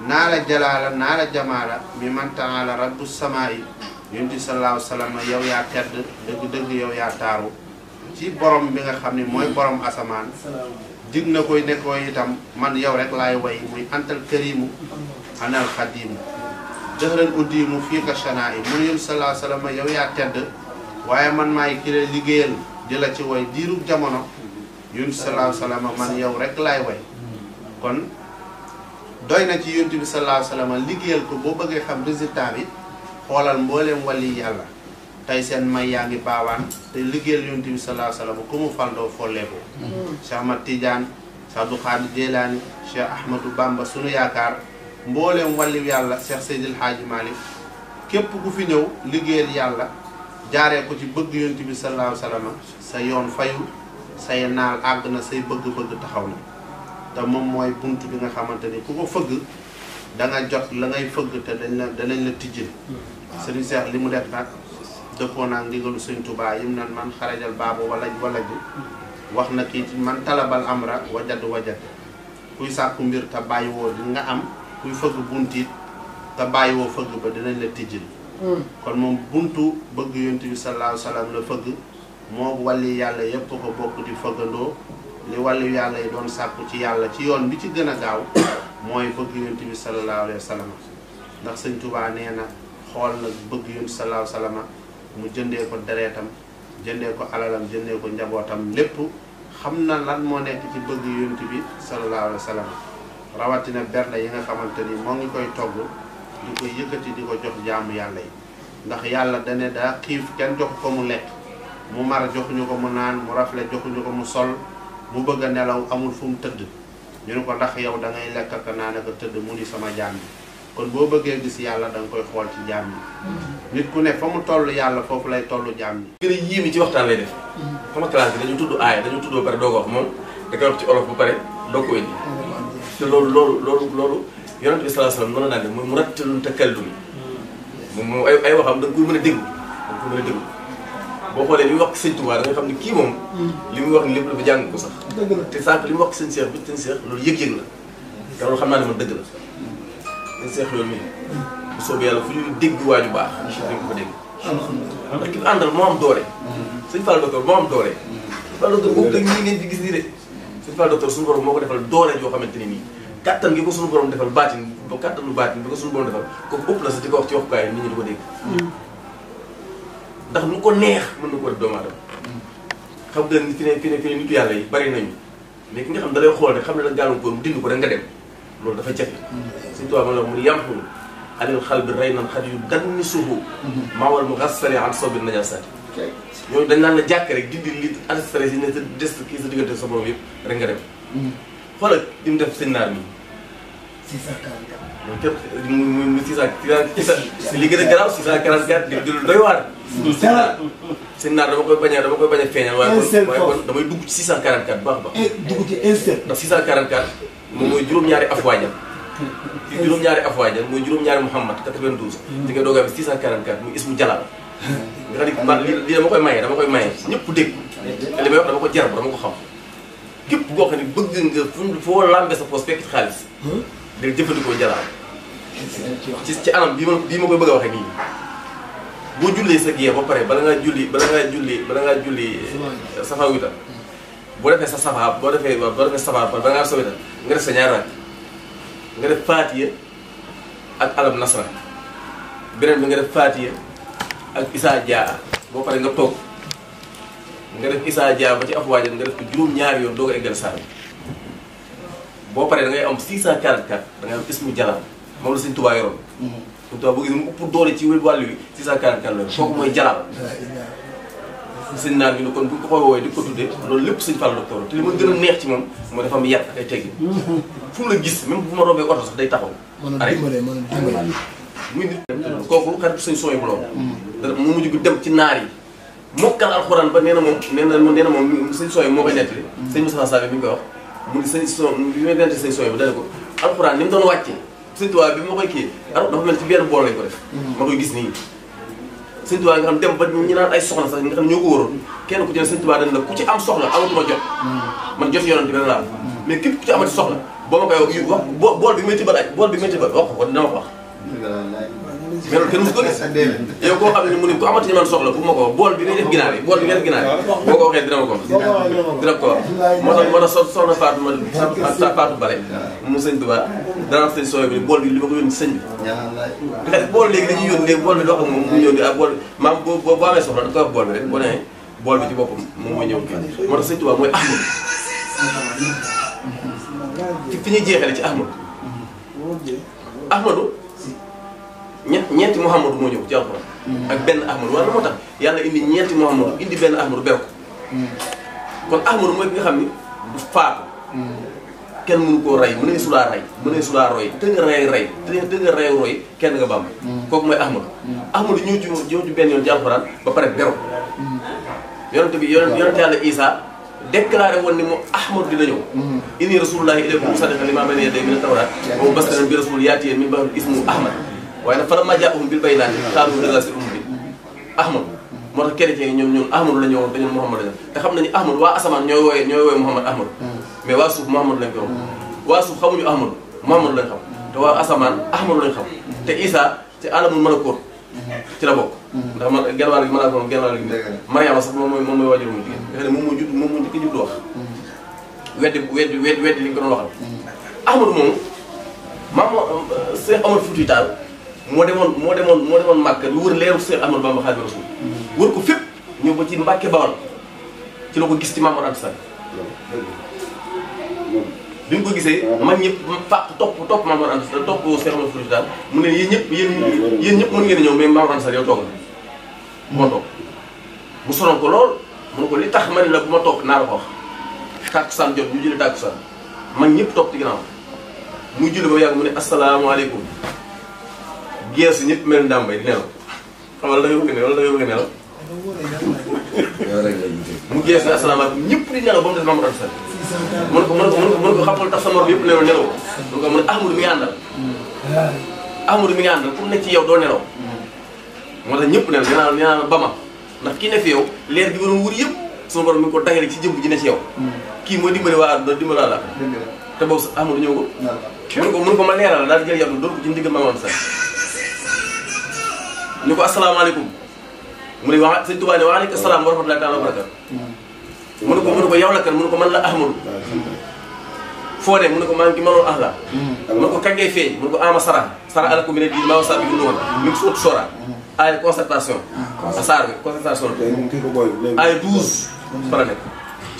naa la jalaala naa la jamaala mi man taala rabbu samaa yi yonent bi sallallahu alayhi wa sallam yow yaa tedd dëgg-dëgg yow yaa taaru ci borom bi nga xam ne mooy borom asamaan dig na koy ne ko itam man yow rek laay way muy antal karimu anal xadimu dëxëran uddimu fii ka shanaa yi mun yonent bi sallallahu alayhi wa sallam yow yaa tedd waaye man maay ki la liggéeyal di la ci way diiru jamono yonent bi sallallahu alayhi wa sallam man yow rek laay way kon doy na ci yonent bi sallallahu alayhi wa sallam liggéeyal ko boo bëggee xam résultat bi xoolal mbooleem wali yàlla tey seen may yaa ngi baawaan te liggéeyal yonent bi sallallahu alayhi wa sallam ku mu faldoo folleeko Cheikh Ahmad Tidiane Cheikh Abdou Khadir Jeylaani Cheikh Ahmadou Bamba sunu yaakaar mbooleem wali yàlla Cheikh Seydil Hadji Malick képp ku fi ñëw liggéeyal yàlla jaaree ko ci bëgg yonent bi sallallahu alayhi wa sallam sa yoon fayu say naal àgg na say bëgg-bëgg taxaw na te moom mooy bunt bi nga xamante ni ku ko fëgg da nga jot la ngay fëgg te danañ la tijjil Sëriñ Seex li mu def nag dëppoo naa ndigalu Sëriñ Tuubaa yim nan man xarajal baabu walaj bi wax na kii man talabal amra wajad kuy sàkku mbir te bàyyiwoo di nga am kuy fëgg buntiit te bàyyiwoo fëgg ba dinañ la tijjil kon moom buntu bëgg yonent bi sallallahu alayhi wa sallam la fëgg moo wàlli yàlla yépp ko bokk di fëggandoo li wàllu yàlla yi doon sàkku ci yàlla ci yoon bi ci gën a gaaw mooy bëgg yonent bi sallallahu alayhi wa sallam ndax Sëñ Tuubaa nee na xool nag bëgg yonent sallallahu alayhi wa sallam mu jëndee ko dereetam jëndee ko alalam jëndee ko njabootam lépp xam na lan moo nekk ci bëgg yonent bi sallallahu alayhi wa sallam rawatina bernde yi nga xamante ni moo ngi koy togg di ko yëkkati di ko jox jaamu yàlla yi ndax yàlla dane daa xiif kenn jox ko mu lekk mu mar joxuñu ko mu naan mu rafle joxuñu ko mu sol mu bëgg a nelaw amul fu mu tëdd ñu ne ko ndax yow da ngay lekk ak naan ak tëdd mu ni sama jaam bi kon boo bëggee gis yàlla da nga koy xool ci jaam bi nit ku ne fa mu toll yàlla foofu lay toll jaam bi. gën a yéemi ci waxtaan lay def sama classe bi dañu tudd aaya dañu tudd ba pare doo ko wax moom da koy wax ci olof ba pare doo ko indi te loolu yonent bi sallallahu alayhi wasallam noonu daan def mu rattalul takallum moom ay waxam da nga koy mën a déglu boo xoolee li mu wax sëñ Touba da nga xam ne kii moom li muy wax ni lépp dafa jàng ko sax te sànq li mu wax sëñ Cheikh bi sëñ Cheikh loolu yëg-yëg la te loolu xam naa ne man dëgg la sëñ Cheikh loolu nii bu soobee yàlla fu ñu dégg waaju baax dañ ko fa dégg ndax ki àndal moo am doole sëñ Fall docteur moo am doole Fall docteur boobu teg nii ngeen di gis nii de sëñ Fall docteur suñu borom moo ko defal doole joo xamante ni nii kattan gi ko suñu borom defal baatin ba kattanu baatin bi ko suñu borom defal kooku ëpp la sa di ko wax ci waxukaay nit ñi di ko dégg ndax nu ko neex mën na ko def doomu aadama xam nga ni fi ne nitu yàlla yi bari nañu mais ki nga xam da lay xool rek xam ne la gàllankoor mu dind ko rek nga dem loolu dafa jafe suñu tubaab ma la mu yàmpu alil xal bi rey nan xat yu danni suufu maawal mu rassari an sobi najasaati ñooñu dañ naan la jàkk rek dindi li ancestral yi ne sa des kii sa diggante sa borom yëpp rek nga dem xoolal li mu def sëñ naar mi 644 loolu képp mu 644 li gën a garaaw 644 di lu doy waar sëñ naar dama koy bañ a feeñal waaye kon damay dugg ci 644 baax baax dugg ci insert ndax 644 moom mooy juróom-ñaari afwaajam ci juróom-ñaari afwaajam mooy juróom-ñaari Muhammad 92 di nga doogaa bi 644 muy ismu jalal nga xam ne man lii dama koy maye ñëpp dégg te li may wax dama ko jarab dama ko xam képp boo xam ne bëgg nga foo lambee sa poos fekk ci xaalis day jëfandikoo jalal ci anam bii ma koy bëgg a waxee nii boo jullee sa gée ba pare bala ngaa julli safa witar boo defee sa safa boo defee safa ba bala ngaa sa witar nga def sa ñaari raak nga def faatiya ak alam nasra beneen bi nga def faatiya ak isaa jaa boo pare nga toog nga def isaa jaa ba ci afwaajal nga def ko juróom-ñaari yoon doo ko eggal saar boo paree da ngay am 644 da ngay am ismu jalal moom la Sëñ Tuubaa yoroon Sëñ Tuubaa boo gis mu ëpp doole ci wàllu wi 644 la kooku mooy jalal sëñ naan ñu ne kon bu ñu ko woowee di ko tuddee loolu lépp Sëñ Fall docteur te li ma gën a neex ci moom mooy dafa am yar ak ay teggin fu mu la gis même bu ma rombee oto sax day taxaw muy nit kooku xaritu Sëñ Sooy bu loolu mu mujj gu dem ci naar yi mokkal alxuraan ba nee na moom Sëñ Sooy moo koy nettali sëñ Moussa Sall bi ñu koy wax mu ni sëñ so bi may nettali Sëñ Sooy bi dane ko alxuraan ni mu doon wàccee Sëñ Tuubaa bi ma koy kii dafa mel ci benn bool lañ ko def ma koy gis nii Sëñ Tuubaa nga xam dem ba ñu naan ay soxna sax nga xam ñoo ko waroon kenn ku ci ne Sëñ Tuubaa dañ la ku ci am soxla amatuma jot man jot yonent bi la am mais képp ku ci amati soxla boo ma koy wax bool bi may tibbal aj bool bi may tibbal wax ko dina ma ko wax mais loolu kenn musu ko gis yow koo xam ne mu ne ku amati man soxla bu ma ko wax bool bi ngay def ginaar yi bool bi ngay def ginaar yi boo ko waxee dina ma ko wax dina ko wax moo tax soxna Fatou ma Fatou Bale mu Sëñ Tuubaa dana Sëñ Sooy bi bool bi li ma ko yónni sëñ bi bool léegi dañuy yónni léegi bool bi dox ak moom mu ñëw di ak bool maam boo amee soxla da koy wax bool bi rek boo nee bool bi ci boppam moom mooy ñëw kii moo tax Sëñ Tuubaa mooy Ahmadu fi ñuy jeexale ci Ahmadu ñeenti Muhammadu moo ñëw ci alxuraan ak benn Ahmadu wala moo tax yàlla indi ñeenti Muhammadu indi benn Ahmadu beru ko kon Ahmadu mooy ki nga xam ni du faatu kenn mënu koo rey mënee sulaa roy te nga rey roy kenn nga bàmm kooku mooy Ahmadu ñëw ci benn yoon ci alxuraan ba pare beru yonente yàlla Isa déclaré woon ni moom Ahmadu dina ñëw inni rasulullahi ilaykum musaddiqan limaa bayna yadayya mina tawraat wa mubashiran bi rasul yaatiya min ba'dihi ismuhu Ahmad waaye nag falammaa jaa'ahum bil bayyinaati qaaluu haazaa sihrun mubiin Ahmadu moo tax chrétien yi ñoom Ahmadu la ñu woon te ñoom Muhammad la te xam nañu Ahmadu waa asamaan ñooy wooyee Muhammad Ahmadu mais waa suuf Muhammadu lañ ko wax waa suuf xamuñu Ahmadu Muhammadu lañ xam te waa asamaan Ahmadu lañ xam te Isa ci alamul malakoot ci la bokk ndax man genn wàll gi malaaka moom genn wàll gi Mariama sax moom mooy waajur mu jigéen nga xam ne moom moo njëkk judd wax weddi li nga ko doon waxal Ahmadu moom maam Cheikh Omar Foutiyou Tall moo demoon Màkka lu wër leeru Cheikh Ahmadou Bamba Xaadimu Rasuul wër ko fépp ñëw ba ci Mbàkke Bawal ci la ko gis ci Maam Mor Anta Sali bi mu ko gisee man ñëpp topp Maam Mor Anta Sali topp Cheikh Omar Foutiyou Tall mu ne yéen ñëpp mën ngeen a ñëw mais Maam Mor Anta Sali yow toog na moo toog mu sonoon ko lool mu ne ko li tax ma ne la bu ma toog naa la ko wax tàkkusaan jot ñu julli tàkkusaan man ñëpp topp ci ginnaaw muy julli ba yàgg mu ne asalaamaaleykum geesu ñëpp mel ndàmbay di nelaw xamal da ngay bëgg nelaw wala da ngay bëgg nelaw mu geesu ne asalaamaaleykum ñëpp di nelaw ba mu des Maam Mor Anta Sali mën ko xamal tax sa morom yëpp nelaw nelaw mun ko mu ne Ahmadu mi ngi àndal Ahmadu mi ngi àndal pour ne ci yow doo nelaw moo tax ñëpp nelaw nee naa ba ma ndax kii ne fi yow leer gi waroon wër yëpp suñu borom mi ngi ko dagale ci jëmm ji ne ci yow kii mooy dimbali waa àdduna dimbali la te boobu Ahmadou ñëw ko mun ko ma leeral daal jël yàlla doon ko ci ndigal maamam sax ñu ko asalaamaaleykum mu ne wax sëñ Tuubaa ne waaleykum salaam wa rahmatullaahi taala wa barakaatu mu ne ko yow la kan mu ne ko man la Ahmadou foo ne mu ne ko maa ngi mënoon ahla mu ne ko kañ ngay feeñ mu ne ko ama sara alakum bi ne di maa sa bi noonu mi ngi suut sora ay concertation a saar bi concertation ay 12 fara nekk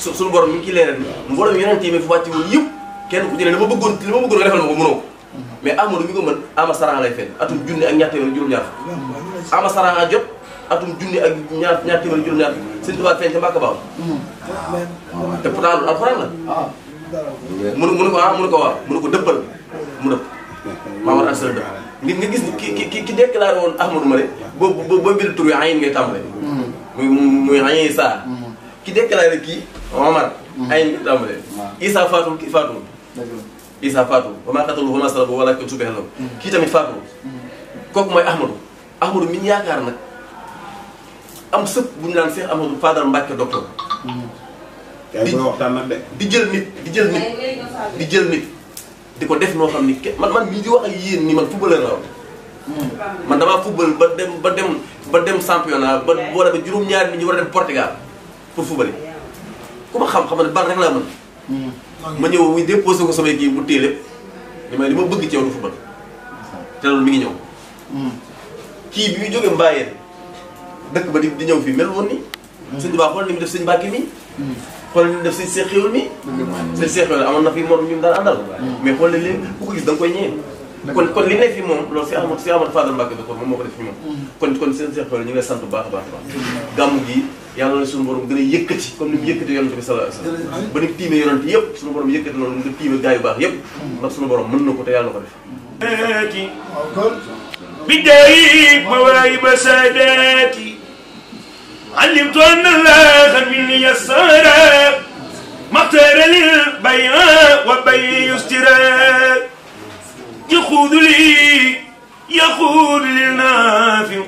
suñu borom mi ngi ciy leeral mboolem yonent yi mi fi wàcc woon yëpp kenn ku ci ne li ma bëggoon nga defal ma ko mënoo ko mais Ahmadou mi ko mën ama sara lay feeñ atum junni ak ñaar téeméer juróom-ñaar ama sara jot atum junni ak ñaar téeméer juróom-ñaar sëñ Tuubaa feeñ ca Mbàkke Baaw te pourtant loolu alxuraan la mënu ko waaw mënu ko dëppal mu dëpp maa war asala dëpp nit nga gis ki déclaré woon Ahmadou ma ne boo bind tur yi ayin ngay tàmbale muy ayin Isaa ki déclaré kii Omar ayin ngay tàmbale Isaa faatul kii faatul Isaa faatul wa maa qataluuhu wa maa salabuuhu walaakin shubbiha lahum kii tamit faatul kooku mooy Ahmadou mi ñu yaakaar nag am sëpp bu ñu naan Cheikh Ahmadou Fadal Mbacke docteur di jël nit di ko def noo xam ni man mii di wax ak yéen ni man footballeur la man damaa football ba dem championnat ba boole ba juróom-ñaari nit ñu war a dem Portugal pour football ku ma xam ne bal rek laa mën ma ñëw muy déposé ko samay kii bu téye lépp li ma bëgg ci yow du football te loolu mi ngi ñëw kii bi muy jógee Mbayeen dëkk ba di ñëw fii mel woon ni sëñ Tuubaa xool ni mu def sëñ Mbàkke mi xool ni mu def sëñ Seex Xéwal mi sëñ Seex Xéwal amoon na fi moom ñu daan àndal mais xool léegi ku ko gis da nga koy ñëwee kon li nekk fi moom loolu si Ahmadou Fadal Mbàkke bi moom moo ko def fi moom kon seen Seex Xéwal ñu ngi lay sant bu baax a baax gàmmu gi yàlla na suñu borom gën a yëkkati comme ni mu yëkkati yonent bi sallallahu alayhi wasallam ba ni mu tiimee yonent yëpp suñu borom yëkkati noonu nga tiimee gaa yu baax yëpp ndax suñu borom mën na ko te yàlla na ko def بداية مواهب ساداتي علمت أن الله مني يسر مختار للبيع وبيع يسترى يخوض للنافع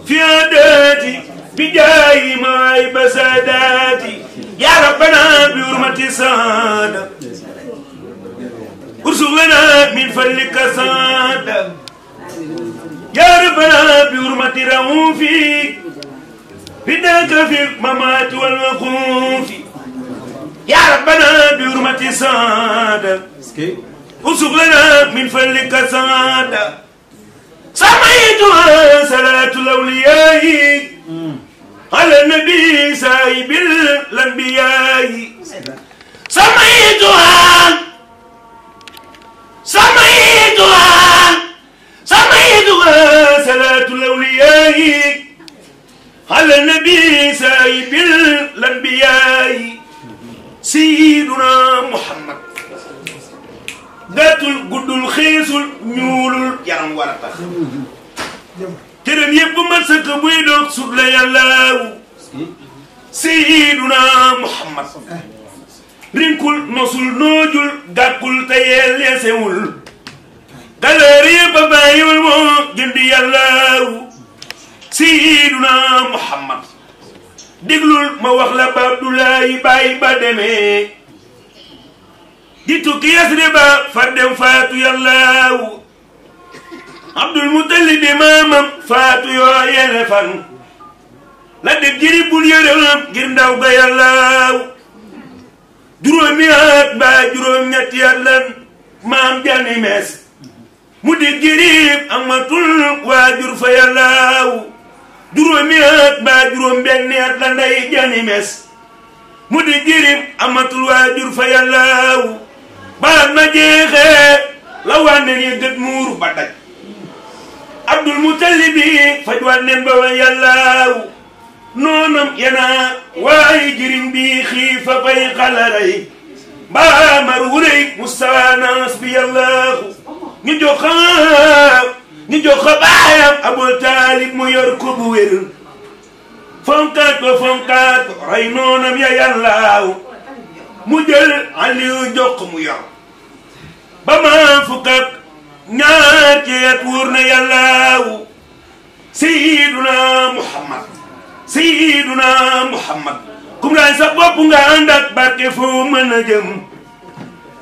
في عاداتي بداية مواهب ساداتي يا ربنا بحرمة سادة ارزق لنا من فضلك سادة يا ربنا بحرمة رؤوفي فداك في الممات والوقوف يا ربنا بحرمة سادة ارزق لنا من فضلك سادة سميتها صلاة الأولياء على النبي سايب الأنبياء سميتها صلاة الأولياء على النبي سايب الأنبياء سيدنا محمد ذات القد الخيس نيول يرم ورطة ترن يبقى مسك بيدوك سبلا يالله سيدنا محمد رنكل نصل نوجل قاكل تيال يسول دلاري باباي والمو جندي يالله سيدنا محمد ديغلول ما wax la ba Abdoulaye Baye ba demee di tukki Yasriba fa dem faatu yàllaaw Abdul Mutalib maamam faatu yoo yele fan la def jëri bul yërëm ngir ndaw ga yàllaaw juróomi at ba juróom-ñetti at lan maam jani mees mu di jëriib amatul waajur fa yàllaaw juróomi at ba juróom-benni at la nday jani mees mu di jëriib amatul waajur fa yàllaaw baat ma jeexee la wànne ni gët muuru ba daj Abdul Mutalibi faj wànneen ba wa yàllaaw noonam yana waaye jëriñ bi xiifa fay xalaray mbaa mar wuréy mustaanaas bi yàllaahu ñu jox ko baayam Abu Taalib mu yor ko bu wér fonkaat ko rey noonam ya yàllaaw mu jël Aliyu jox ko mu yor ba ma fukk ak ñaar ci at wóor na yàllaaw Sayyiduna Muhammad Sayyiduna Muhammad kum laay sa bopp nga ànd ak barke foo mën a jëm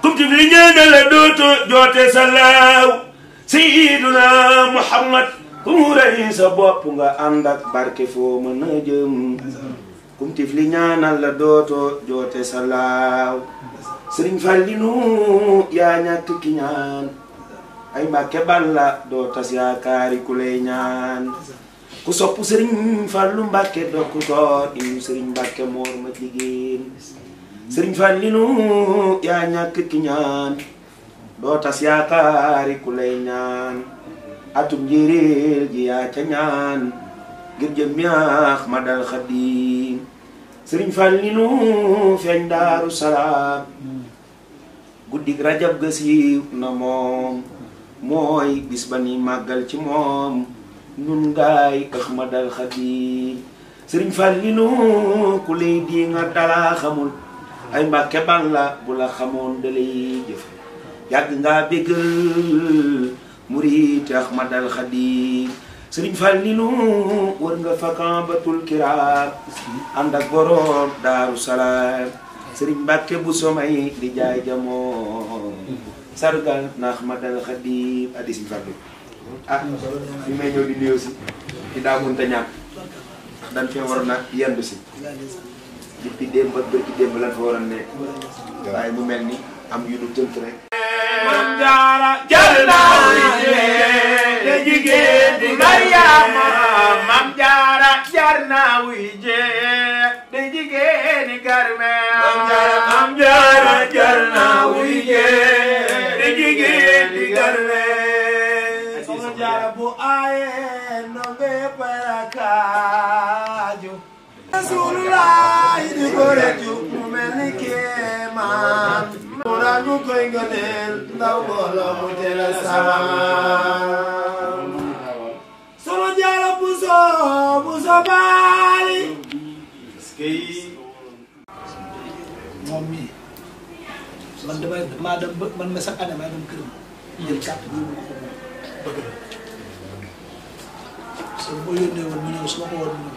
kum tif li ñaanal la dooto joote salaaw Sayyiduna Muhammad kum laay sa bopp nga ànd ak barke foo mën a jëm kum tif li ñaanal la dooto joote salaaw Sëriñ Fallilu yaa ñàkk ki ñaan ay Mbàkke Balla doo tas yaakaari ku lay ñaan ku sopp Sëriñ Fallu Mbàkke dokkutoor inu Sëriñ Mbàkke moor ma jigéen Sëriñ Fallilu yaa ñàkk ki ñaan doo tas yaakaari ku lay ñaan atum njéeréer ji yaa ca ñaan ngir jëm ñaax ma dal Xaadim Sëriñ Fallilu feeñ Daaru Salaam guddig rajab ga siiw na moom mooy bis ba ni màggal ci moom nun ngaay Ahmadal Xaadim Sëriñ Fallilu ku lay di nga dala xamul ay Mbàkke Balla bu la xamoon dalay jëf yàgg ngaa béggal murit Ahmadal Xaadim Sëriñ Fallilu war nga fa Kaabatul Kiraam ànd ak borom Daaru Salaam Sëriñ Mbàkke bu somay di jaay jamoo sargal na Ahmadal Xaadim addi Sëriñ Fallu fi may ñëw di nuyoo si di daa mënta ñàkk ndax dañ fee waroon a yendu si depuis démb ba bërki démb lan fa waroon ne waaye mu mel ni am yu nu tënk rek Mam Jaara jar naa wuy jee te jigéen di Mariama Mam Jaara jar naa wuy jee te jigéen di Karmel Mam Jaara jar naa wuy jee te jigéen di Karmel Soxna Jaara bu aaye ndonge parakaaju Rasulullah di ko rëccu mu mel ni kéemaan Mura ñu koy ngëneel ndaw booloo mu teel a saam Soxna Jaara Buso baali moom mii man maa dem ba man ma sax année maa dem këram jël carte bi ma ko bëgg so boo yónnee woon mu ñëw su ma ko woon mu ñëw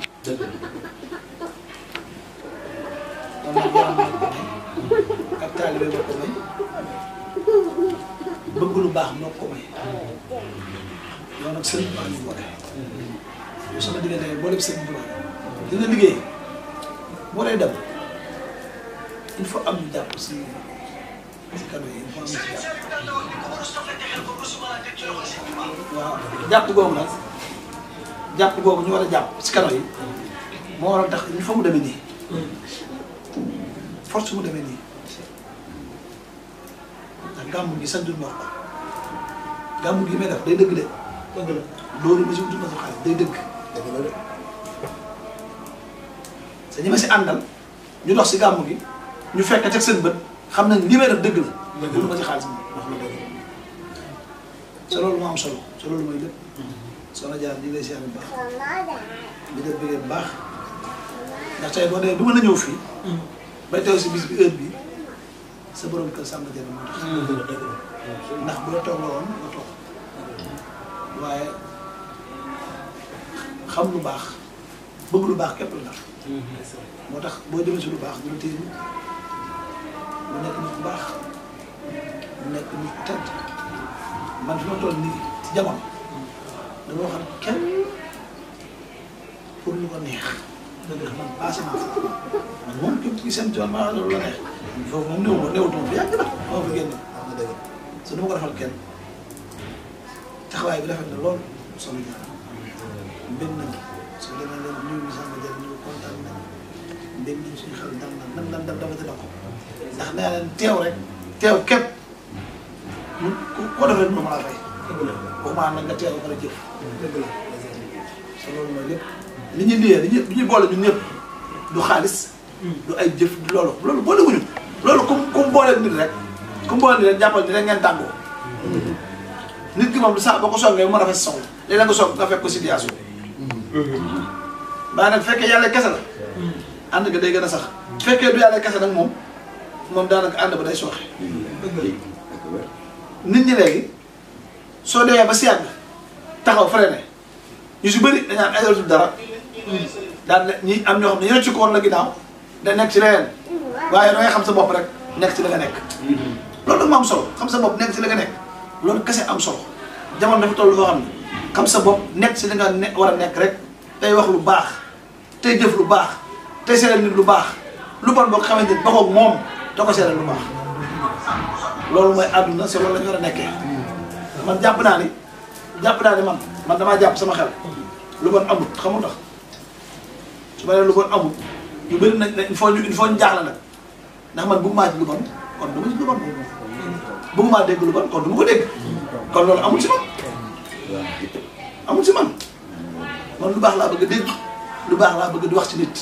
man nag yaram moo ko may ak taalibe moo ko may bëgg lu baax moo ko may loolu nag sëriñ baa ñu boole yow sama diggante boo dem sëriñ Tuubaa dina liggéey boo lay dem il faut am ñu jàpp si kado yi il faut am ñu si jàpp waaw jàpp googu nag jàpp googu ñu war a jàpp si kado yi moo waral tax il faut mu demee nii force mu demee nii ndax gàmmu gi sax duñu wax ko gàmmu gi may def day dëgg de loolu ma si wutu ma si xaalis day dëgg sa ñi ma si àndal ñu dox si gàmmu gi ñu fekk teg seen bët xam nañ li may def dëgg la loolu ma si xaalis moom wax na dëgg sa loolu moo am solo sa loolu mooy lépp Soxna Jaara di lay siyaare bu baax di def bëggee bu baax ndax tey boo dee du mën a ñëw fii bay teew si bis bi heure bi sa borom kër Samba Diarra moo tax ndax bu la toog la woon nga toog waaye xam lu baax bëgg lu baax képp la ndax moo tax boo jëmee si lu baax du la téye mu nekk nit ku baax mu nekk nit ku tedd man fi ma toll nii ci jamono dama waxal kenn pour lu ko neex dëgg man passé naa foofu man moom képp ki seen tool maa loolu la neex foofu moom néewutuma fi yàgg na moo fi génn su dama ko defal kenn taxawaay bi rafet na lool Soxna Jaara mbég nañ soo demee leen nuyu ñu Samba Diarra ñu kontaan nañ mbég nañ suñu xel dal na nan dama dina ko ndax nee leen teew rek teew képp ko def rek ma la fay waxumaa nag nga teew ba pare jëf dëgg la so loolu mooy lépp li ñuy liyee li ñuy boole ñun ñëpp du xaalis du ay jëf du loolu boole wuñu loolu comme boole nit rek comme boole nit rek jàppal ni rek ngeen tàggoo nit ki moom du sax boo ko soogee mën a fa soxla léegi la nga soog nga fekk ko situation waaye nag fekkee yàlla kese la ànd nga day gën a sax fekkee du yàlla kese nag moom daanaka ànd ba day sooxe nit ñi léegi soo demee ba si yàgg taxaw freiné ñu si bëri dañu am ay dara daan ñi am ñoo xam ne ñu ne ci koon la ginnaaw da nekk ci leneen waaye dangay xam sa bopp rek nekk ci la nga nekk loolu nag mu am solo xam sa bopp nekk ci la nga nekk loolu kese am solo jamono dafa toll foo xam ne xam sa bopp nekk ci li nga war a nekk rek tey wax lu baax tey jëf lu baax tey seetal nit lu baax lu bon boo ko xamante ni bokkoog moom da ko seetal lu baax loolu mooy àdduna c'est loolu la ñu war a nekkee man jàpp naa ni man damaa jàpp sama xel lu bon amut xamul tax su ma nee lu bon amut yu bëri nañ il faut ñu jaaxle nag ndax man bëgg maa ci lu bon kon du ma ci lu bon bëgg maa dégg lu bon kon du ma ko dégg kon loolu amul ci man amul ci man lu baax laa bëgg a dégg lu baax laa bëgg di wax ci nit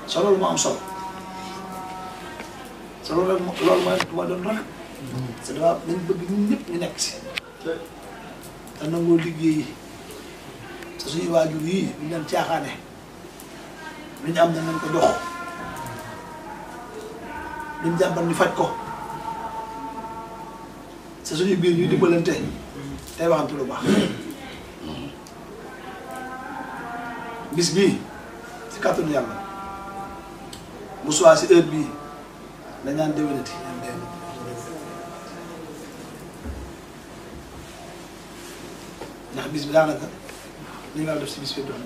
so loolu moo am solo so loolu mooy doon rafet c'est dafa dañ bëgg ñun ñëpp ñu nekk si te nangoo liggéey te suñuy waajur yii ñu leen caaxaane lu ñu am na nañ ko jox lu ñu jàmbat ñu faj ko te suñuy biir ñuy dimbalante tey waxante lu baax bis bii si kàttanu yàlla bu soit si heure bii dañ naan déwénati ndax bis bi daanaka li ñu war a def si bis bi doon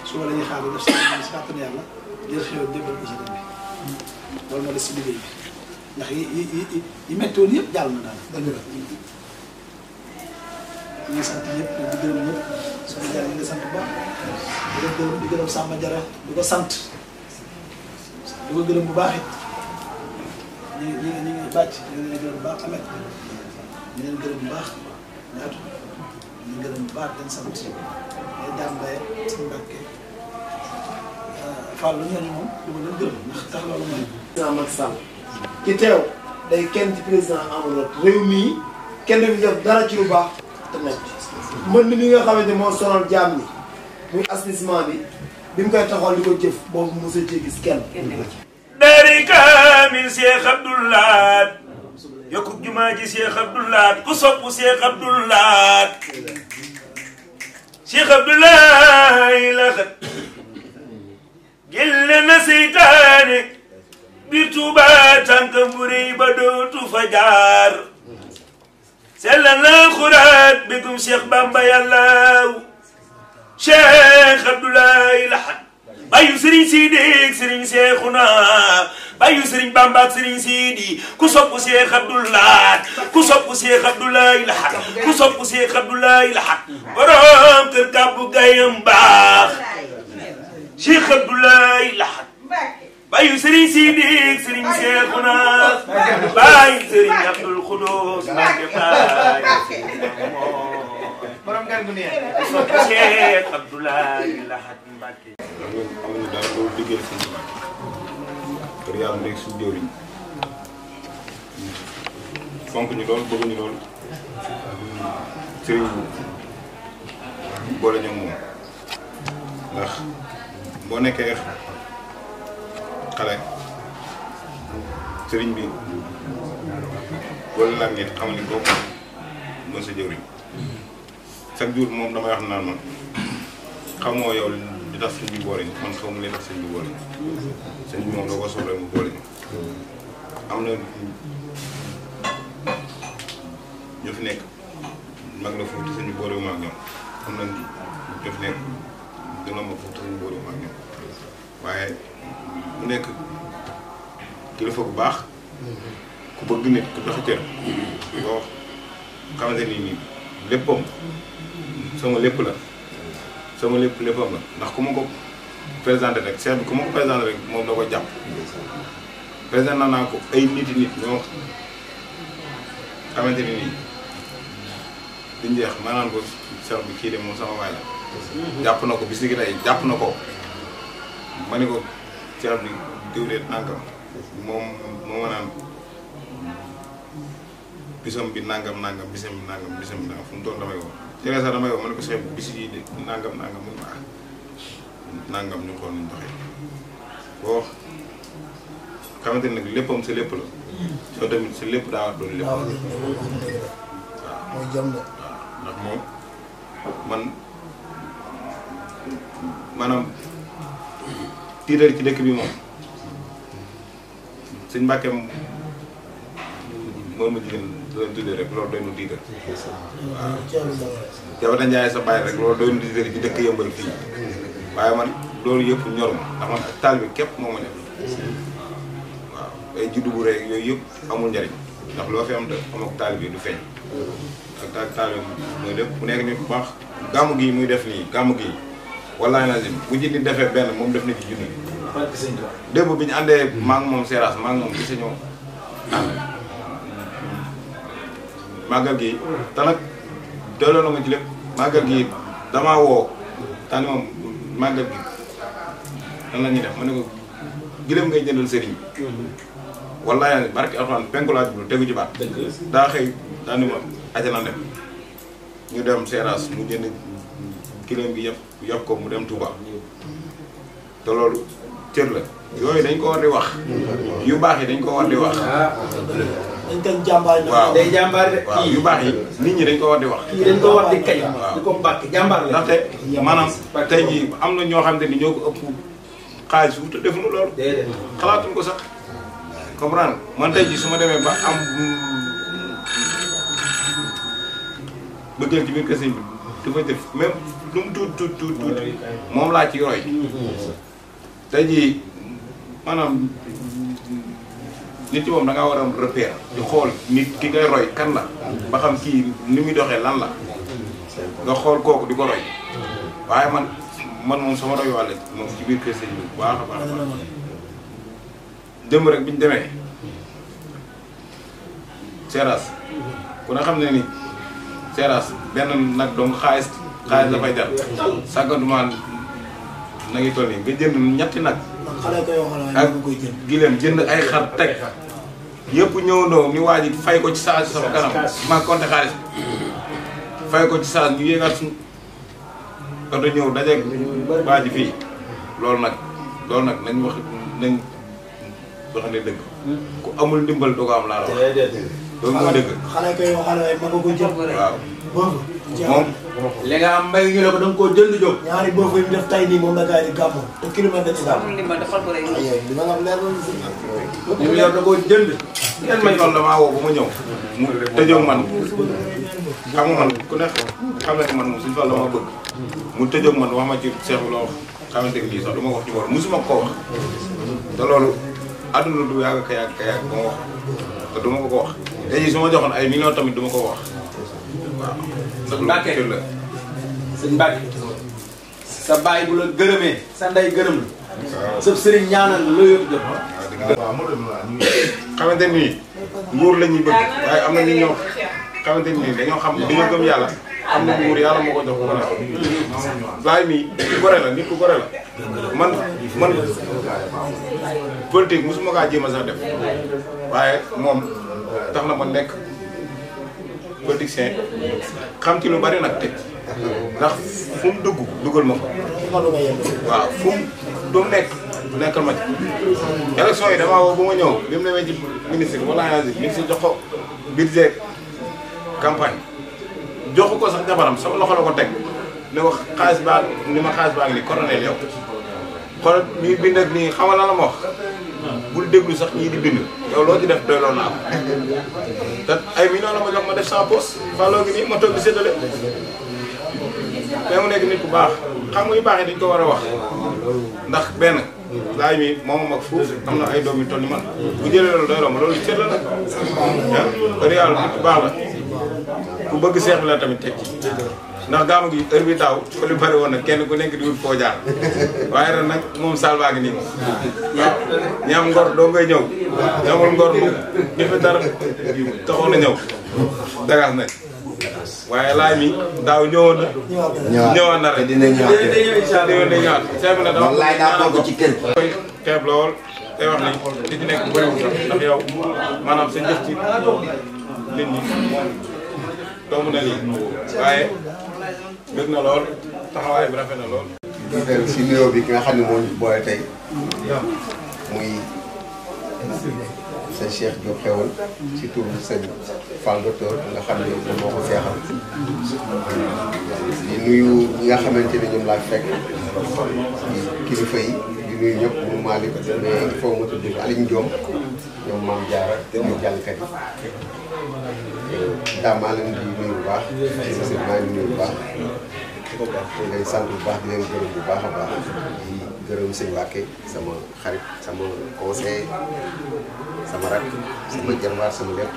suba la ñuy xaar def si kàttanu yàlla jël xew jébbal ko si dem bi loolu moo des si liggéey bi ndax yi métti woon yëpp jàll na daal dëgg la ñu ngi sant ñëpp di gërëm ñëpp sama jara ñu ngi sant bu baax di gërëm Samba Jara di ko sant di ko gërëm bu baax it ñu ngi bàcc ñu ngi gërëm bu baax amet ñu leen gërëm bu baax ñaatu ñu ngi gërëm bu baax den sant ay jàmbaye suñu Mbàkke Fall ñooñu moom du ma leen gërëm ndax tax loolu mooy président Macky Sall ki teew day kenn ci président Amadou réew mii kenn du fi def dara ci lu baax te nekk mën ni nga xamante moo sonal jaam ñi muy assainissement bi mu koy taxawal di ko jëf boobu mosoo cee gis kenn. dari kaamil Cheikh Abdoulaat yokkub jumaa ji Cheikh Abdoulaat ku sopp Cheikh Abdoulaat Cheikh Abdoulaye la xat gille na seytaane bi Tuuba tànkam bu rëy ba dootu fa jaar sellal na xuraat bégum Cheikh Bamba yàllaaw Cheikh Abdoulaye Lahad bàyyu Serigne Sidi ak Serigne Cheikhouna bàyyu Serigne Bamba ak Serigne Sidi ku sopp Cheikh Abdoulaye ku sopp Cheikh Abdoulaye Lahad ku sopp Cheikh Abdoulaye Lahad borom kër kàbbu gayam baax Cheikh Abdoulaye Lahad bàyyu Serigne Sidi ak Serigne Cheikhouna bàyyu Serigne Abdoul Khoudous Mbacké borom gan bu neex Cheikh Abdoulaye Lahad Mbacké amuñu daal loolu liggéey seen Mbacké kër yàlla léegi suñu jëwriñ fonk ñu lool bëgg ñu lool sëriñ boole ñoom moom ndax boo nekkee xale sëriñ bi wala lan ngeen xamal ni kooku mooy sa jëwriñ chaque jour moom damay wax naan man xamoo yow li tax sëñ bi boole ñu man xaw ma li tax sëñ bi boole ñu sëñ bi moom da ko soxla mu boole ñu am na ñu fi nekk mag na foofu te sëñ bi boole wu ma ak ñoom am na ñu fi nekk dina ma foofu te sëñ bi boole wu ma ak ñoom waaye mu nekk kilifa bu baax ku bëgg nit ku doxi cër boo xamante ni nii léppam sama lépp la sama léppam la ndax ku ma ko présenté rek seet bi ku ma ko présenté rek moom da ko jàpp présenté naa ko ay nit ñoo xamante ni nii duñ jeex maanaam ko seet bi kii de moom sama waay la jàpp na ko bis ni ki tey jàpp na ko ma ne ko seet bi diwleet nangam moom moo ma naan bisam bi nangam bisam bi nangam fu mu toll damay woo jërëjëf sax damay woo ma ne ko seet bis yi de nangam mu baax nangam ñu xool nuñ doxee boo xamante ne nag léppam sa lépp la soo tamit sa lépp daa war doon lépp waaw ndax moom man maanaam tiitar ci dëkk bi moom sëñ Mbàkke moom ma jigéen doon tuddee rek loolu doy nu tiitar waaw Jabata Njaay sa bàyyi rek loolu doy nu tiitar ci dëkk Yëmbal fii waaye man loolu yëpp ñor ma ndax man ak taal bi képp moo ma ñor waaw ay juddu bu rek yooyu yëpp amul njariñ ndax loo fi am te am ak taal bi du feeñ ak taal bi mooy lépp bu nekk nit bu baax gàmmu gi muy def nii gàmmu gi wallaahi lazim bu ci nit defee benn moom def na ci junni démb bi ñu àndee maa ngi moom seeraas maa ngi moom gis ñoo ànd màggal gi te nag doyloo na ma ci lépp màggal gi damaa woo tani moom màggal gi nan la ñuy def ma ne ko gileem ngay jëndal sëriñ bi wallaahi barki alxuraan penku laa jublu tegu ci baat daa xëy daa ni ma ajana dem ñu dem seeraas mu jënd gileem gi yëpp ko mu dem Touba te loolu cër la yooyu dañ ko war di wax yu baax yi dañ ko war di wax dañ koy jàmbaar waaw day jàmbaar de. waaw yu baax yi nit ñi dañ ko war di wax kii dañ ko war di kañ. di ko mbàkk jàmbaar la. ndaxte maanaam tey jii am na ñoo xam te ni ñoo ko ëpp xaalis fu te defuñu loolu déedéet. xalaatuñ ko sax comprendre man tey jii su ma demee ba am bëggeel ci biir kër sëñ bi dafay def même lu mu tuuti moom laa ci roy tey jii maanaam nit ci moom da ngaa war a am repère di xool nit ki ngay roy kan la ba xam kii ni muy doxee lan la nga xool kooku di ko roy waaye man moom sama roy wàlle moom ci biir kër sëñ bi bu baax a baax démb rek bi ñu demee Seras ku ne xam ne ni Seras benn nag donc xaalis dafay jar sàggantumaan na ngi toll nii nga jënd ñetti nag ak gileem jënd ay xar teg yëpp ñëwandoo ni waa ji fay ko ci saa sama kanam ma compté xaalis fay ko ci saa ñu yéegaat suñu oto ñëw dajeeg waa ji fii loolu nag nañ wax ne dëgg ku amul ndimbal doo ko am laa la wax loolu mooy dëgg xale koy waxale waaye ma nga ko jël waaw moom li nga am mbay ñu ne ko da nga koo jënd jóg. ñaari boobu yi mu def tay nii moom la gars yi di gàmmoo te kilomètre dañuy gàmm amul ndimbal defal ko rek. li ma nga am leer na si li mu yor da koo jënd. ngeen may loolu damaa woo ba ma ñëw mu tëjoog man xam nga man ku nekk xam ne man moom suñu tool dama bëgg mu tëjoog man wax ma ci seexu loo xamante ni lii sax du ma wax ci war musuma koo wax te loolu àdduna du yàgg ka yàgg ba ma wax te du ma ko wax tey jii su ma joxoon ay millions tamit du ma ko wax waaw. sëñ Mbacke la sëñ Mbacke sa baay bu la gërëmee sa ndey gërëm la. sa sëriñ ñaanal la loo yëpp jot. xamante ni nguur la ñuy bëgg waaye am na nit ñoo xamante ni dañoo xam dañoo gëm yàlla am na nguur yàlla moo ko jox ko ne laay mi ku gore la nit ku gore la man politique mosuma kaa jéem a sax def waaye moom tax na ma nekk politicien xam ci lu bari nag teg ndax fu mu dugg dugal ma fa waaw fu mu nekk nekkal ma ci élection yi damaa woo ba ma ñëw bi mu demee ci ministre wala ministre jox ko budget campagne joxu ko sax jabaram sama loxo la ko teg ne ko xaalis baa ni ma xaalis baa ngi nii colonel yow xool ñuy bind ak nii xamal la ma wax bul déglu sax ñii di bind yow loo ci def doy loolu naa ko te ay millions la ma jox ma def sans poste fàlloo gi nii ma toog di séddale mais mu nekk nit ku baax xam nga yu baax yi dañ ko war a wax ndax benn laay mi moom mag fuuf am na ay doom yu toll ni man bu jëlee loolu doy loo ma loolu cër la nag ah yàlla nit ku baax la ku bëgg seex bi la tamit teg ci ndax gaamu gi heure bi daaw fa lu bari woon nag kenn ku nekk di wut foo jaar waaye ren nag moom salvaa ngi nii moom ñi am ngor doo ngay ñëw ñi amul ngor moom ñu fi dara taxoon na ñëw dagaas nañ waaye laaj mi daaw ñëwoon na ñëwaat na rek dina ñëwaat seex bi na dama laay daa bokk ci kër koy xeeb lool tey wax ni li ci nekk bëriwul sax ndax yow maanaam sa njëf ci nit ñi doomu na lii waaye bëgg na lool taxawaay bi rafet na lool. si nuyoo bi ki nga xam ne moo ñu boole tey muy sëñ Cheikh Diop xewal ci turu sëñ Fall docteur nga xam ne moom moo ko seexal di nuyu ñi nga xamante ne ñoom laa fekk kilifa yi di nuyu ñëpp mu Malick mais il faut ma tudd Aliou Ndiom ñoom Mame Diarra ñoom jàngkat yi daa maa leen di nuyu bu baax si maa ngi nuyu bu baax di leen sant bu baax di leen gërëm bu baax a baax di gërëm sëñ Mbacke sama xarit sama conseil sama rak sama jarbaar sama lépp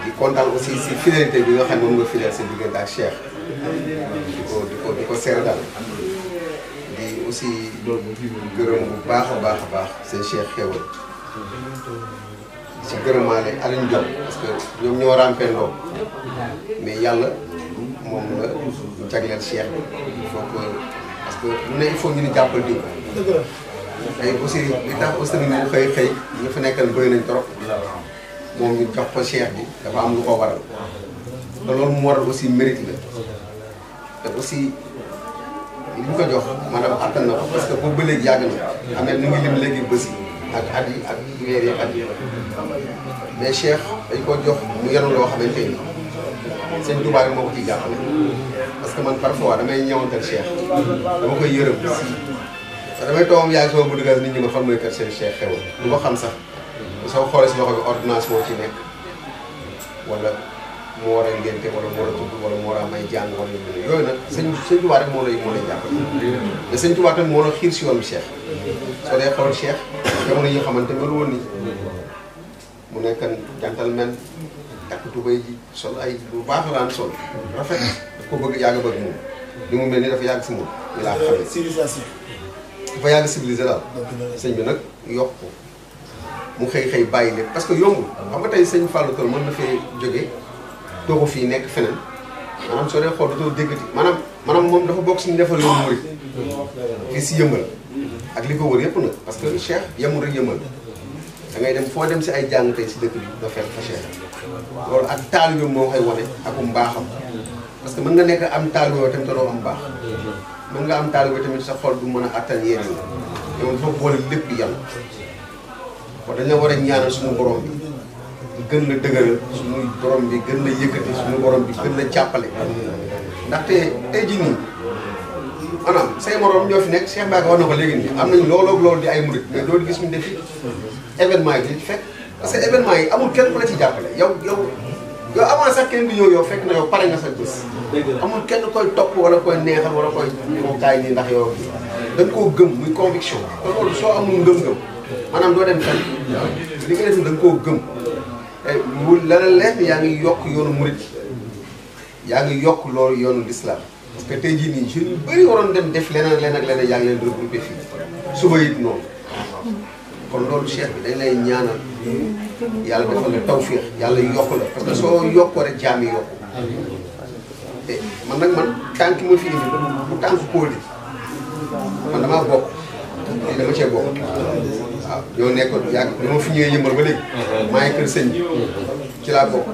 di kontaan aussi si fidélité bi nga xam ne moom nga fidèle sa diggante ak Cheikh di ko seere daal di aussi gërëm bu baax a baax seen Cheikh xewal si gërëmaale Aliou Diop parce que ñoom ñoo rampendoo mais yàlla moom la jagleel Cheikh bi il faut que parce que lu ne il faut ñu ni jàppal diw tey aussi li tax aussi mu xëy ñu fa nekkal bëri nañ trop moom ñu jox ko Cheikh bi dafa am lu ko waral te loolu mu waral aussi mérite la te aussi li ñu ko jox maanaam attan na ko parce que boobu ba léegi yàgg na amee nu ngi lim léegi bés yi ak at yi ak weer yi at yi mais Cheikh dañ ko jox mu yenu loo xamante ni sëñ Touba rek moo ko ciy jàppale parce que man parfois damay ñëwantal Cheikh dama koy yërëm si damay toogam yaay soo bu duggal nit ñi ma fan mooy kër seen Cheikh xewal du ko xam sax soo xoolee si loxo bi ordonnance moo ci nekk wala mu war a ngénte wala mu war a tudd wala mu war a may jàng wala yooyu nag sëñ Touba rek moo lay jàppale te sëñ Touba tamit moo la xiir si yoon bi Cheikh soo dee xool Cheikh jamono yi nga xamante ne woon ni mu nekkan gentleman takk tubéy ji sol ay bu baax la daan sol rafet daf ko bëgg yàgg bëgg moom li mu mel ni dafa yàgg si moom ñu laa xamee civilisation dafa yàgg civilisé daal sëñ bi nag yokk ko mu xëy bàyyi lépp parce que yombul xam nga tey sëñ Fallou Tall mën na fee jógee toogu fii nekk feneen maanaam soo dee xool dootoo déggati maanaam moom dafa bokk suñu defar yoonu murid fii si yëmbal ak li ko wër yëpp nag parce que Cheikh yemul rek yëmbal da ngay dem foo dem si ay jàng tey si dëkk bi nga fekk fa Cheikh loolu ak taalibe moo koy wane ak mbaaxam parce que mën nga nekk am taalibe tamit te doo am baax mën nga am taalibe tamit sa xol du mën a attan yéen yi yow dafa boole lépp yàlla kon dañ la war a ñaanal suñu borom bi gën la dëgëral suñu borom bi gën la yëkkati suñu borom bi gën la jàppale ndaxte tey jii nii maanaam say morom ñoo fi nekk Cheikh Mbacke wax na ko léegi nii am nañ loolu di ay murit mais loolu gis ñu def événement yi fekk parce que événement yi amul kenn ku la ci jàppale yow avant sax kenn du ñëw yow fekk na yow pare nga sa bés amul kenn koy topp wala koy neexal wala koy moo kaay nii ndax yow da nga koo gëm muy conviction te loolu soo amul ngëm-ngëm maanaam doo dem fenn li nga def da nga koo gëm la la leer yaa ngi yokk yoonu murit yaa ngi yokk loolu yoonu l'islam parce que tey jii nii jeunes yu bëri waroon dem def leneen yaa ngi leen regroupé fii suba it noonu kon loolu Cheikh bi dañ lay ñaanal yàlla defal la tawfiix yàlla yokk la parce que soo yokkoo rek jaam yi yokku te man nag tànk ma fi indi bu tànk póoli man damaa bokk lii dama cee bokk waaw ñoo nekkoon yàgg dama fi ñëwee yëmbal ba léegi maa ngi kër sëñ bi ci laa bokk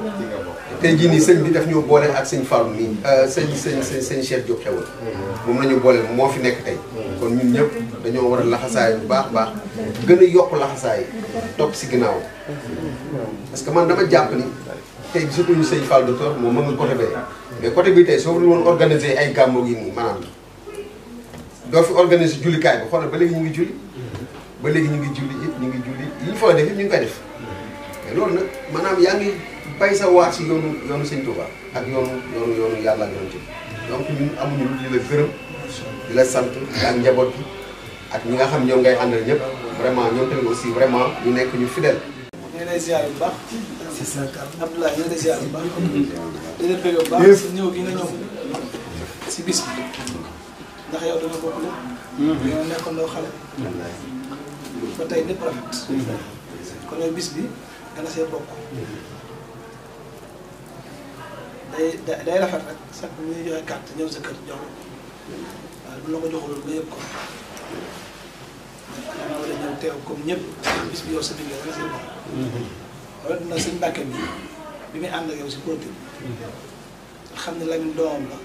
tey jii nii sëñ bi daf ñu boole ak sëñ Fallou nii sëñ Cheikh Diop xewal moom la ñu boole moo fi nekk tey kon ñun ñëpp dañoo war a laxasaay bu baax gën a yokk laxasaay topp si ginnaaw parce que man dama jàpp ni tey surtout ñu sëñ Fall docteur moom mën nga côté bee mais côté bi tey soo dul woon organiser ay gàmmoo yi nii maanaam doo fi organiser jullikaay bi xoolal ba léegi ñu ngi julli yi ñu fa def yëpp ñu ngi koy def mais loolu nag maanaam yaa ngi bay sa waar si yoonu sëñ Touba ak yoonu yàlla ak yoonu ci donc ñun amuñu lu di la gërëm di la sant ak njaboot bi ak ñi nga xam ñoom ngay àndal ñëpp vraiment ñoom tamit aussi vraiment ñu nekk ñu fidèle. ñu ngi lay ziar bu baax. c'est ça Abdoulaye ñu ngi lay ziar bu baax. di leen bëgg bu baax si ñëw gi nga ñëw si bis bi ndax yow dama bokk lépp. ñoo nekkoon loo xale. ba tey lépp rafet. kon yow bis bi dana see bokk. day rafet rek sax bu ñuy joxe carte ñëw sa kër jox la waaw bu la ko joxul nga yëg ko dama war a ñëw teew comme ñëpp bis bi yow sa liggéey rek seen bopp. loolu dina sëñ Mbàkke bi muy ànd ak yow si politique xam ne Lamine doomam la.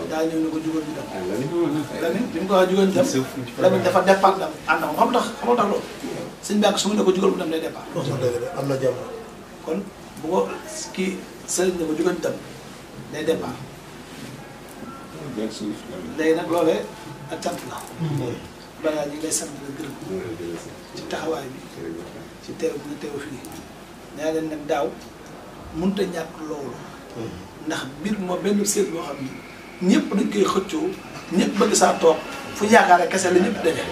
daa ñëw ne ko jugal ñu dem. Lamine bi mu ko wax jugal ñu dem Lamine dafa départ dem ànd ak moom xam nga tax loolu sëñ bi ak su ma ne ko jugal mu dem day départ. am na jàmm. kon bu ko kii sëriñ ne ko jugal dem day départ. léegi nag loolee ak cant la. balaa ñu ngi lay sant la gërëm ci taxawaay bi ci teew bi nga teew fii nee leen nag daaw mënut a ñàkk loolu. ndax mbir moo benn seet boo xam ni ñëpp dañ koy xëccoo ñëpp bëgg saa toog fu yaakaar kese la ñëpp daje.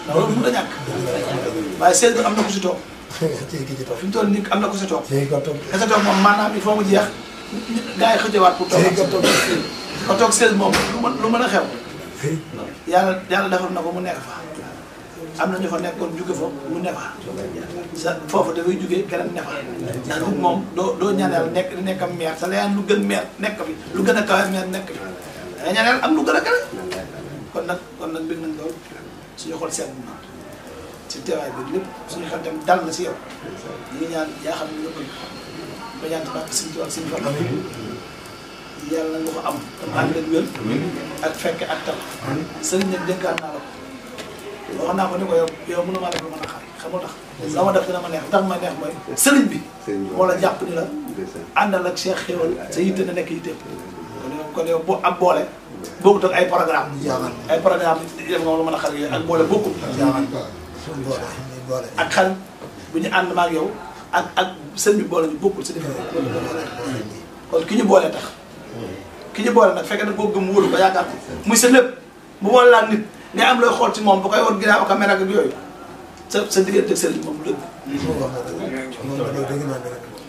ndax loolu mënut a ñàkk waaye seet bi am na ku si toog. fi mu toll nii am na ku si toog. kese toog moom maanaam il faut mu jeex gars yi xëccewaat pour toog. ko toog seet moom lu mën a xew. yàlla defal na ko mu nekk fa am na ñu fa nekkoon jóge fa mu ne fa sa foofu dafay jóge keneen ne fa ndax nit moom doo ñaan yàlla nekkam meer sa layaan lu gën meer nekk fi lu gën a kawe meer nekk fi danga ñaan yàlla am lu gën a kawe kon nag bëgg nañ lool suñu xol seet na si teewaay bi lépp suñu xel tam dal na si yow ñu ngi ñaan yaa xam ne nga bëgg ba ñaan ci bàkk suñu tubaab suñu fa yàlla nga ko am tam ànd ak wér ak fekke ak tal sëriñ nag dénkaan naa la ko wax naa ko ni ko yow mënu maa def lu mën a xaar xamul tax la ma def dina ma neex tax ma neex mooy sëriñ bi moo la jàpp ni la àndal ak Cheikh Xéwal sa yitte na nekk yitteem kon yow boo ak boole bokkut ak ay programme def nga lu mën a xar yooyu ak boole bokkul ak xel bu ñu ànd maag yow ak sëriñ bi boole ñu bokkul si defee kon ki ñu boole tax ki ñu boole nag fekkee nag boo gëm wóolu ba yaakaar ko muy sa lépp bu boole laa nit nga am looy xool ci moom bu koy war ginnaaw ak caméra ak yooyu sa diggante ak sëriñ moom du dëgg.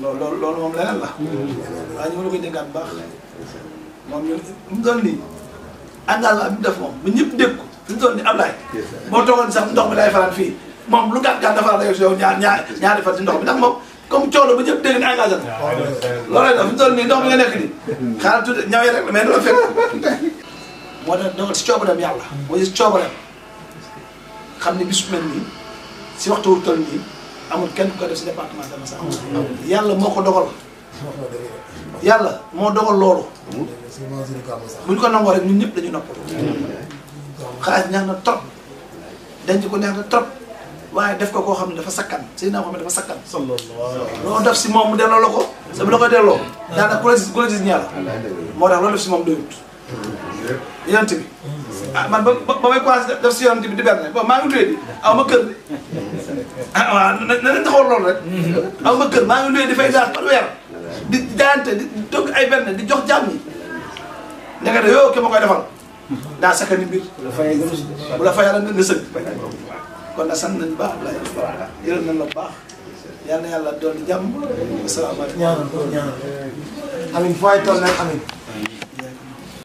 loolu moom leneen la. waaye ñu mën a koy dénkaat bu baax moom ñu mu doon nii engagement bi mu def moom ba ñëpp dégg ko fi mu doon nii Ablaye boo toogoon sax ndox mi lay faral fii moom lu gàtt gàtt dafa la yow si yow ñaari fan ci ndox mi ndax moom comme coono ba ñëpp dégg ni engagé na loolay def fi mu toll nii ndox mi nga nekk nii xaaral tuuti ñaw yi rek la mais du la fekk moo tax dogal si coobareem yàlla mooy si coobareem xam ne bisu mel nii si waxtu wu toll nii amul kenn ku ko def si département de Massa yàlla moo ko dogal yàlla moo dogal loolu bu ñu ko nangoo rek ñun ñëpp dañu noppal xaalis neex na trop denc ko neex na trop waaye def ko koo xam ne dafa sakkan Seydina Muhammad dafa sakkan loolu def si moom mu delloo la ko sa bu la koy delloo daanaka ku la gis ñaar moo tax loolu def si moom doyut yonent bi ah man ba may commencé def si yonent bi di berne bon maa ngi luwee di aw ma kër ah waaw na leen taxawal loolu rek aw ma kër maa ngi luwee di fay gaas par weer di jaayante di togg ay berne di jox jàmm ñi ndekete yoo ki ma koy defal daa sakkani mbir bu la fayal nga sëgg kon nag sant nañu baax la yërëm nañ la bu baax yal na yàlla doon jàmm asalaamaaleykum ñaanal amin fooy toll nag amin